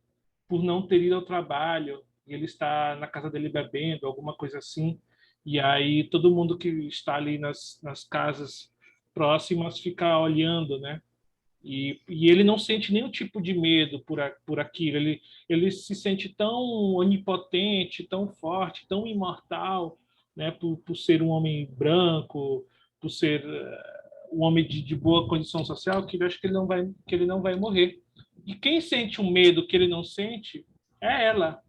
por não ter ido ao trabalho, e ele está na casa dele bebendo, alguma coisa assim, e aí todo mundo que está ali nas casas próximas fica olhando, né? E ele não sente nenhum tipo de medo por aquilo. Ele se sente tão onipotente, tão forte, tão imortal, né? Por ser um homem branco, por ser um homem de boa condição social, que ele acha que ele não vai morrer. E quem sente um medo que ele não sente é ela,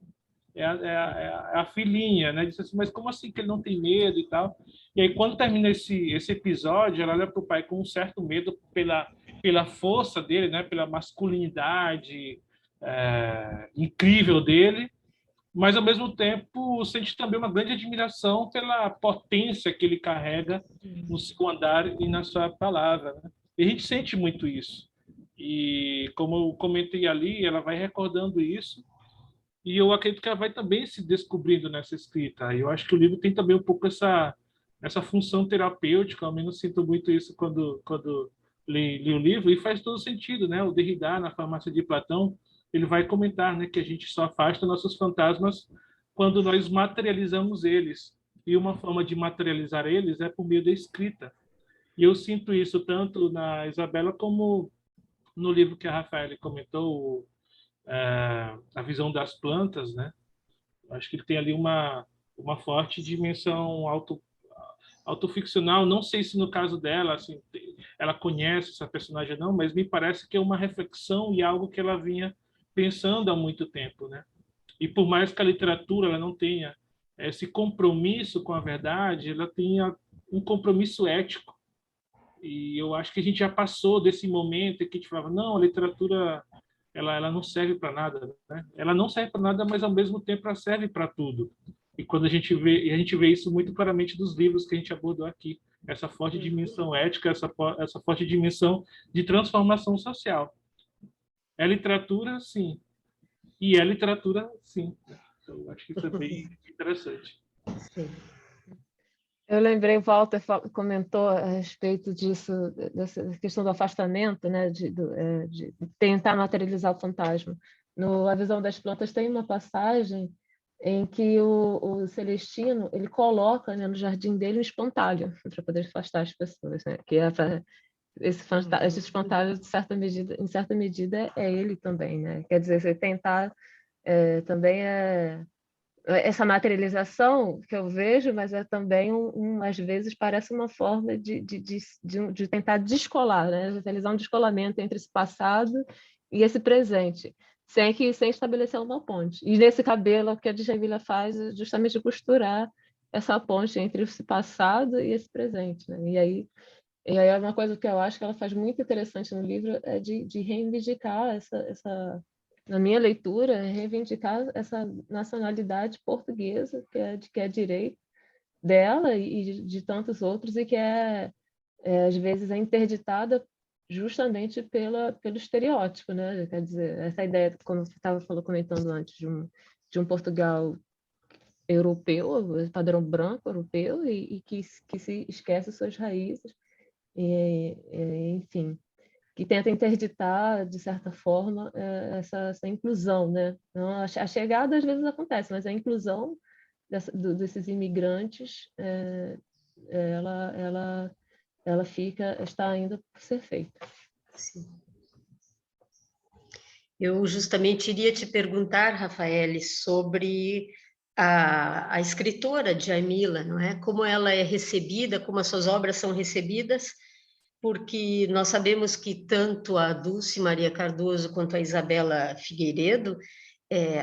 é a filhinha, né? Diz assim, mas como assim que ele não tem medo e tal? E aí, quando termina esse episódio, ela olha para o pai com um certo medo pela força dele, né? Pela masculinidade incrível dele, mas, ao mesmo tempo, sente também uma grande admiração pela potência que ele carrega no seu andar e na sua palavra, né? E a gente sente muito isso. E, como eu comentei ali, ela vai recordando isso, e eu acredito que ela vai também se descobrindo nessa escrita. Eu acho que o livro tem também um pouco essa função terapêutica, ao menos sinto muito isso quando li o livro, e faz todo sentido, né? O Derrida, na Farmácia de Platão, ele vai comentar, né, que a gente só afasta nossos fantasmas quando nós materializamos eles. E uma forma de materializar eles é por meio da escrita. E eu sinto isso tanto na Isabela como no livro que a Rafaela comentou, A Visão das Plantas, né? Acho que ele tem ali uma forte dimensão autoficcional. Não sei se no caso dela, assim, ela conhece essa personagem ou não, mas me parece que é uma reflexão e algo que ela vinha pensando há muito tempo, né? E por mais que a literatura ela não tenha esse compromisso com a verdade, ela tenha um compromisso ético. E eu acho que a gente já passou desse momento em que a gente falava, não, a literatura ela não serve para nada, né? Ela não serve para nada, mas ao mesmo tempo ela serve para tudo. E quando a gente vê isso muito claramente dos livros que a gente abordou aqui, essa forte dimensão ética, essa forte dimensão de transformação social. É literatura, sim, e é literatura, sim. Então, eu acho que isso é bem interessante. Sim. Eu lembrei, o Walter comentou a respeito disso, dessa questão do afastamento, né, de tentar materializar o fantasma. No A Visão das Plantas tem uma passagem em que o Celestino ele coloca, né, no jardim dele um espantalho para poder afastar as pessoas, né, que é esse espantalho, em certa medida, é ele também, né? Quer dizer, você tentar também essa materialização que eu vejo, mas é também às vezes parece uma forma de tentar descolar, né? De realizar um descolamento entre esse passado e esse presente, sem estabelecer uma ponte. E nesse cabelo, o que a Djamila faz é justamente costurar essa ponte entre esse passado e esse presente, né? E aí é uma coisa que eu acho que ela faz muito interessante no livro é de reivindicar na minha leitura, reivindicar essa nacionalidade portuguesa, que é direito dela e de tantos outros, e que às vezes é interditada justamente pelo estereótipo, né? Quer dizer, essa ideia, como você estava comentando antes, de um Portugal europeu, padrão branco europeu, e que se esquece suas raízes, enfim, que tenta interditar, de certa forma, essa inclusão, né? Não, a chegada às vezes acontece, mas a inclusão desses imigrantes ela está ainda por ser feita. Sim. Eu justamente iria te perguntar, Rafael, sobre a escritora Djamila, não é? Como ela é recebida, como as suas obras são recebidas, porque nós sabemos que tanto a Dulce Maria Cardoso quanto a Isabela Figueiredo,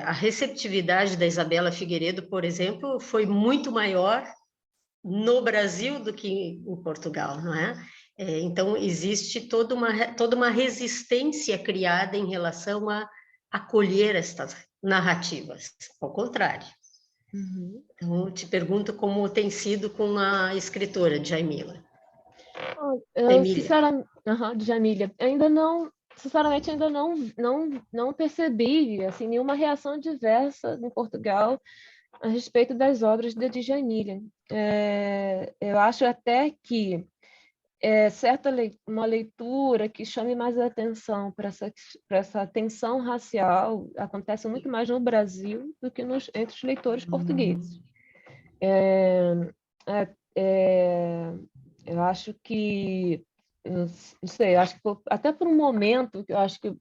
a receptividade da Isabela Figueiredo, por exemplo, foi muito maior no Brasil do que em Portugal, não é? Então, existe toda uma resistência criada em relação a acolher estas narrativas, ao contrário. Uhum. Então, eu te pergunto como tem sido com a escritora Djamila. Eu, sinceramente, Djamila, sinceramente, ainda não percebi assim, nenhuma reação diversa em Portugal a respeito das obras da Djamila. Eu acho até que uma leitura que chame mais a atenção para essa tensão racial acontece muito mais no Brasil do que entre os leitores portugueses. Eu acho que, não sei, acho que até por um momento que eu acho que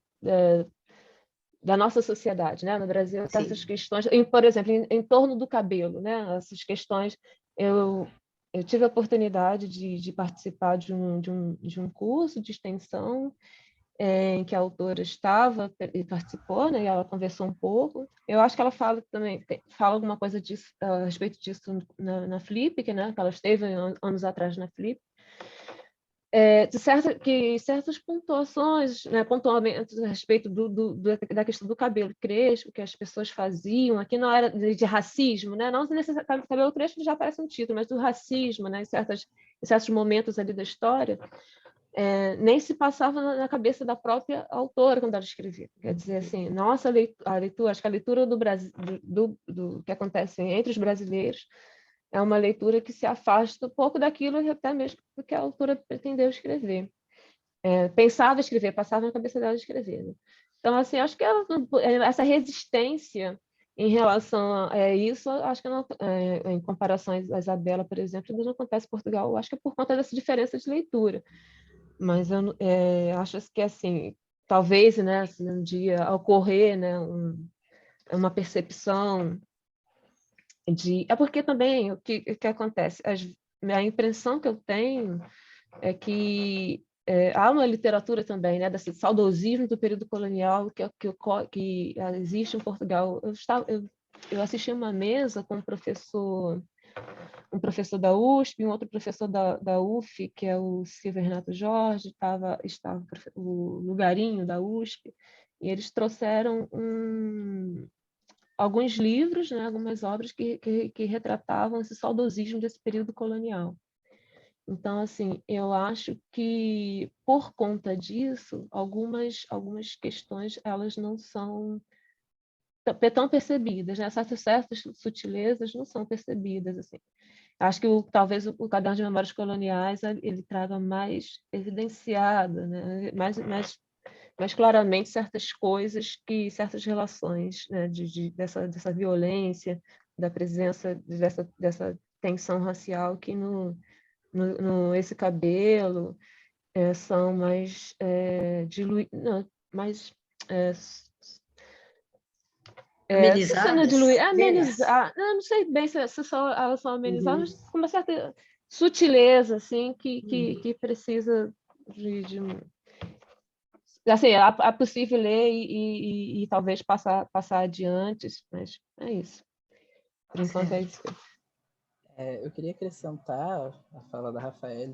da nossa sociedade, né, no Brasil, essas questões, por exemplo, em torno do cabelo, né, essas questões, eu tive a oportunidade de participar de um curso de extensão em que a autora estava e participou, né, e ela conversou um pouco. Eu acho que ela fala alguma coisa disso, a respeito disso na Flip, que ela esteve anos atrás na Flip. Que certas pontuações, né, pontuamentos a respeito da questão do cabelo crespo, que as pessoas faziam, aqui não era de racismo, né, não necessariamente cabelo crespo já aparece um título, mas do racismo, né, em certos momentos ali da história, nem se passava na cabeça da própria autora quando ela escrevia. Quer dizer, assim, nossa leitura, acho que a leitura do Brasil, do que acontece entre os brasileiros, é uma leitura que se afasta um pouco daquilo e até mesmo do que a autora pretendeu escrever. Pensava escrever, passava na cabeça dela escrever. Né? Então, assim, acho que essa resistência em relação a isso, acho que não, em comparação à Isabela, por exemplo, ainda não acontece em Portugal, acho que é por conta dessa diferença de leitura. Mas eu acho que, assim, talvez, né, assim, um dia ocorrer, né, uma percepção é porque também o que acontece? A impressão que eu tenho é que há uma literatura também, né, desse saudosismo do período colonial que existe em Portugal. Eu assisti uma mesa com um professor da USP, um outro professor da UF, que é o Silvio Renato Jorge, estava o Lugarinho da USP, e eles trouxeram alguns livros, né, algumas obras que retratavam esse saudosismo desse período colonial. Então, assim, eu acho que, por conta disso, algumas questões elas não são tão percebidas, né? Certas sutilezas não são percebidas. Assim. Acho que talvez o Caderno de Memórias Coloniais ele traga mais evidenciada, né? mais claramente certas coisas, certas relações, né? dessa violência, da presença dessa tensão racial que esse cabelo são mais diluídos, mais amenizadas. Amenizar, eu não sei bem se elas são amenizadas, mas com uma certa sutileza assim que precisa de assim, é possível ler e talvez passar adiante, mas é isso. Por enquanto é isso. Eu queria acrescentar a fala da Rafael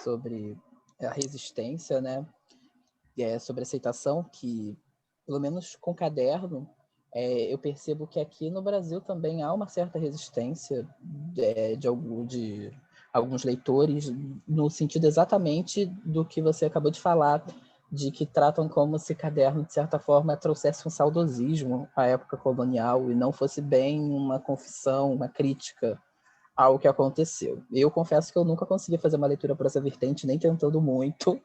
sobre a resistência, né? Sobre aceitação, que, pelo menos com caderno, eu percebo que aqui no Brasil também há uma certa resistência de alguns leitores, no sentido exatamente do que você acabou de falar, de que tratam como se caderno, de certa forma, trouxesse um saudosismo à época colonial e não fosse bem uma confissão, uma crítica ao que aconteceu. Eu confesso que eu nunca consegui fazer uma leitura por essa vertente, nem tentando muito.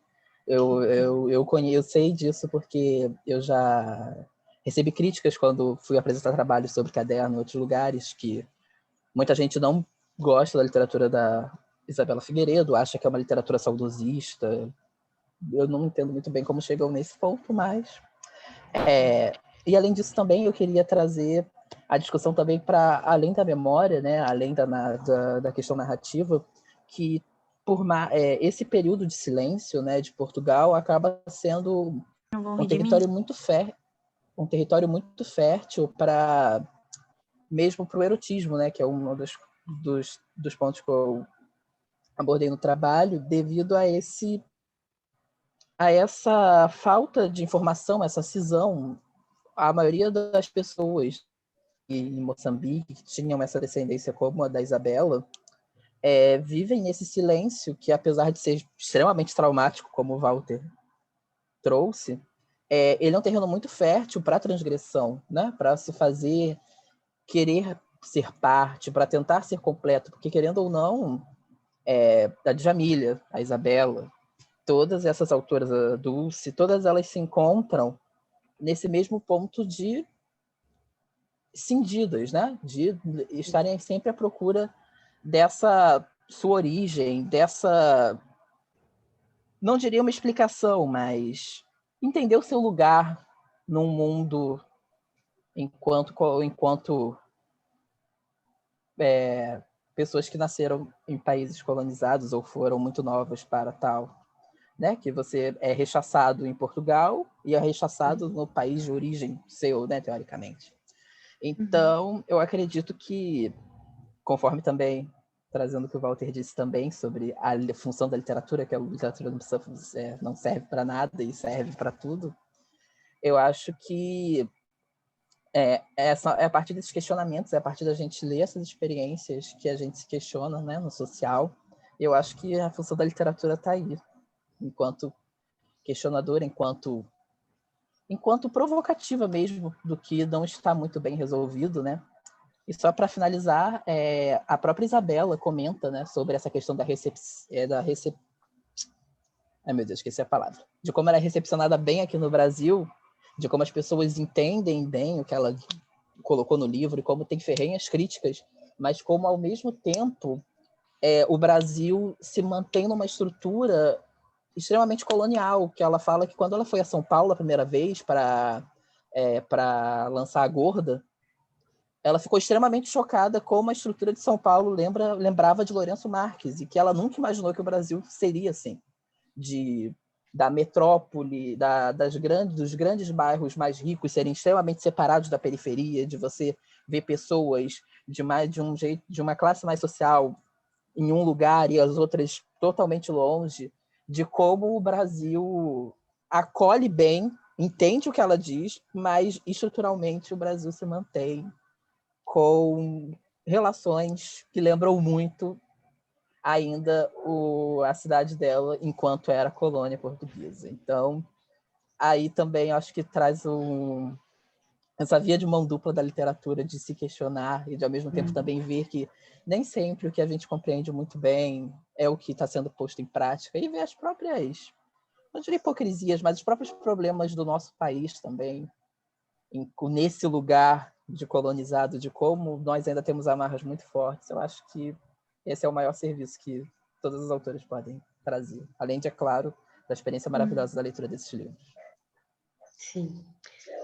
Eu sei disso porque eu já recebi críticas quando fui apresentar trabalhos sobre caderno em outros lugares, que muita gente não gosta da literatura Isabela Figueiredo acha que é uma literatura saudosista. Eu não entendo muito bem como chegam nesse ponto, mas... E, além disso, também eu queria trazer a discussão também para além da memória, né, além da questão narrativa, que esse período de silêncio, né, de Portugal acaba sendo um território muito fértil para mesmo para o erotismo, né, que é um dos pontos que eu abordei no trabalho, devido a essa falta de informação, essa cisão. A maioria das pessoas em Moçambique que tinham essa descendência como a da Isabela vivem nesse silêncio que, apesar de ser extremamente traumático, como o Walter trouxe, ele é um terreno muito fértil para a transgressão, né? Para se fazer, querer ser parte, para tentar ser completo, porque, querendo ou não, a Djamila, a Isabela, todas essas autoras, a Dulce, todas elas se encontram nesse mesmo ponto de cindidas, né? De estarem sempre à procura dessa sua origem, dessa, não diria uma explicação, mas entender o seu lugar num mundo enquanto pessoas que nasceram em países colonizados ou foram muito novas para tal, né? Que você é rechaçado em Portugal e é rechaçado no país de origem seu, né? Teoricamente. Então, eu acredito que, conforme também trazendo o que o Walter disse também sobre a função da literatura, que a literatura não serve para nada e serve para tudo, eu acho que é a partir desses questionamentos, é a partir da gente ler essas experiências que a gente se questiona, né, no social. Eu acho que a função da literatura está aí, enquanto questionadora, enquanto provocativa mesmo do que não está muito bem resolvido, né? E só para finalizar, a própria Isabela comenta, né, sobre essa questão Ai, meu Deus, esqueci a palavra. De como ela é recepcionada bem aqui no Brasil, de como as pessoas entendem bem o que ela colocou no livro e como tem ferrenhas críticas, mas como, ao mesmo tempo, o Brasil se mantém numa estrutura extremamente colonial, que ela fala que quando ela foi a São Paulo a primeira vez para lançar a Gorda, ela ficou extremamente chocada como a estrutura de São Paulo lembrava de Lourenço Marques, e que ela nunca imaginou que o Brasil seria assim, da metrópole, dos grandes bairros mais ricos serem extremamente separados da periferia, de você ver pessoas de uma classe mais social em um lugar e as outras totalmente longe, de como o Brasil acolhe bem, entende o que ela diz, mas estruturalmente o Brasil se mantém com relações que lembram muito ainda a cidade dela enquanto era colônia portuguesa. Então, aí também acho que traz essa via de mão dupla da literatura, de se questionar e de, ao mesmo tempo, também ver que nem sempre o que a gente compreende muito bem é o que está sendo posto em prática, e ver as próprias, não diria hipocrisias, mas os próprios problemas do nosso país também, nesse lugar de colonizado, de como nós ainda temos amarras muito fortes. Eu acho que esse é o maior serviço que todos os autores podem trazer, além de, é claro, da experiência maravilhosa da leitura desses livros. Sim.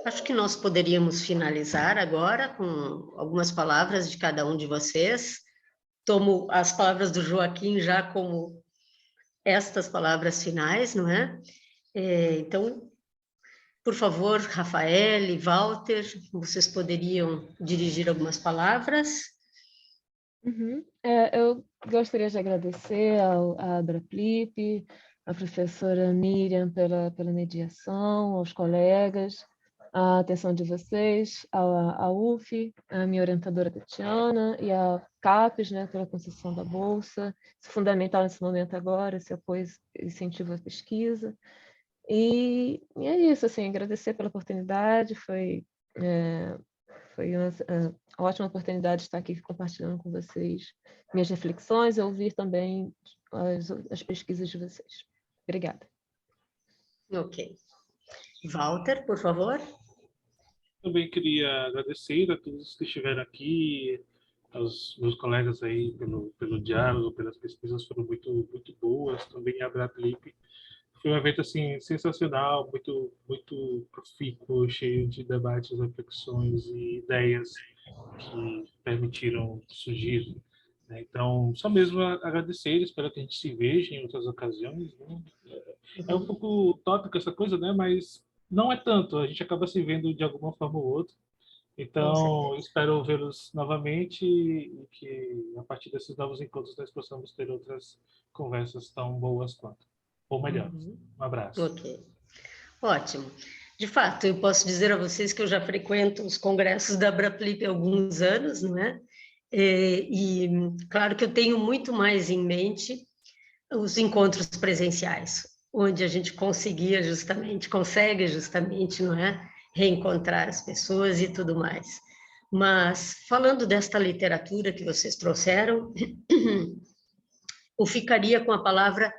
Acho que nós poderíamos finalizar agora com algumas palavras de cada um de vocês. Tomo as palavras do Joaquim já como estas palavras finais, não é? Então, por favor, Rafael e Walter, vocês poderiam dirigir algumas palavras? Eu gostaria de agradecer à Abraplip, à professora Miriam pela mediação, aos colegas, a atenção de vocês, à UF, a minha orientadora Tatiana e a CAPES, né, pela concessão da bolsa. Isso é fundamental nesse momento agora, esse apoio e incentivo à pesquisa. E é isso, assim, agradecer pela oportunidade, foi uma ótima oportunidade de estar aqui compartilhando com vocês minhas reflexões e ouvir também as pesquisas de vocês. Obrigada. Ok. Walter, por favor. Também queria agradecer a todos que estiveram aqui aos meus colegas aí pelo diálogo, pelas pesquisas foram muito boas, também a Abraflip. Foi um evento assim sensacional, muito profícuo, cheio de debates, reflexões e ideias que permitiram surgir, né? Então, só mesmo agradecer, espero que a gente se veja em outras ocasiões, né? É um pouco utópico essa coisa, né? Mas não é tanto, a gente acaba se vendo de alguma forma ou outra. Com Então, certeza. espero vê-los novamente e que a partir desses novos encontros nós possamos ter outras conversas tão boas quanto, ou melhores. Uhum. Um abraço. Ok, ótimo. De fato, eu posso dizer a vocês que eu já frequento os congressos da Abraflip há alguns anos, não é? E claro que eu tenho muito mais em mente os encontros presenciais, onde a gente consegue justamente, não é? Reencontrar as pessoas e tudo mais. Mas, falando desta literatura que vocês trouxeram, eu ficaria com a palavra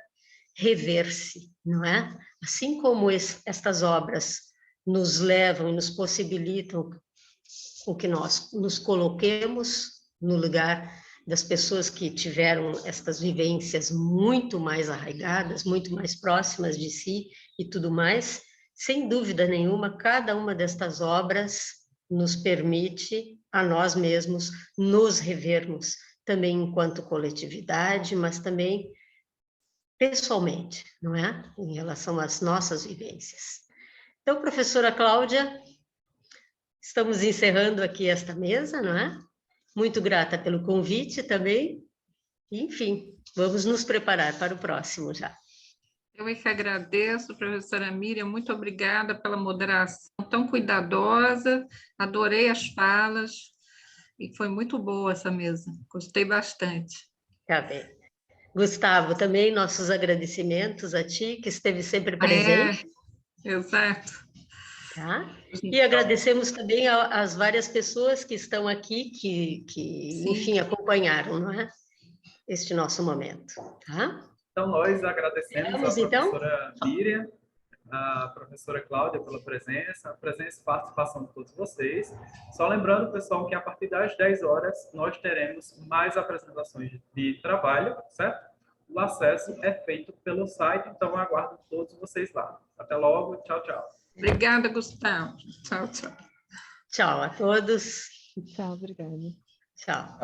rever-se, não é? Assim como estas obras nos levam e nos possibilitam com que nós nos coloquemos no lugar das pessoas que tiveram estas vivências muito mais arraigadas, muito mais próximas de si e tudo mais, sem dúvida nenhuma, cada uma destas obras nos permite a nós mesmos nos revermos, também enquanto coletividade, mas também pessoalmente, não é? Em relação às nossas vivências. Então, professora Cláudia, estamos encerrando aqui esta mesa, não é? Muito grata pelo convite também. Enfim, vamos nos preparar para o próximo já. Eu é que agradeço, professora Miriam, muito obrigada pela moderação tão cuidadosa, adorei as falas e foi muito boa essa mesa, gostei bastante. Tá bem. Gustavo, também nossos agradecimentos a ti, que esteve sempre presente. Exato. Tá? E agradecemos também às várias pessoas que estão aqui, que enfim, acompanharam, não é? Este nosso momento, tá? Então, nós agradecemos à Vamos, então? professora Miriam, à professora Cláudia pela presença, a presença e participação de todos vocês. Só lembrando, pessoal, que a partir das 10 horas nós teremos mais apresentações de trabalho, certo? O acesso é feito pelo site, então eu aguardo todos vocês lá. Até logo, tchau, tchau. Obrigada, Gustavo. Tchau, tchau. Tchau a todos. Tchau, obrigada. Tchau.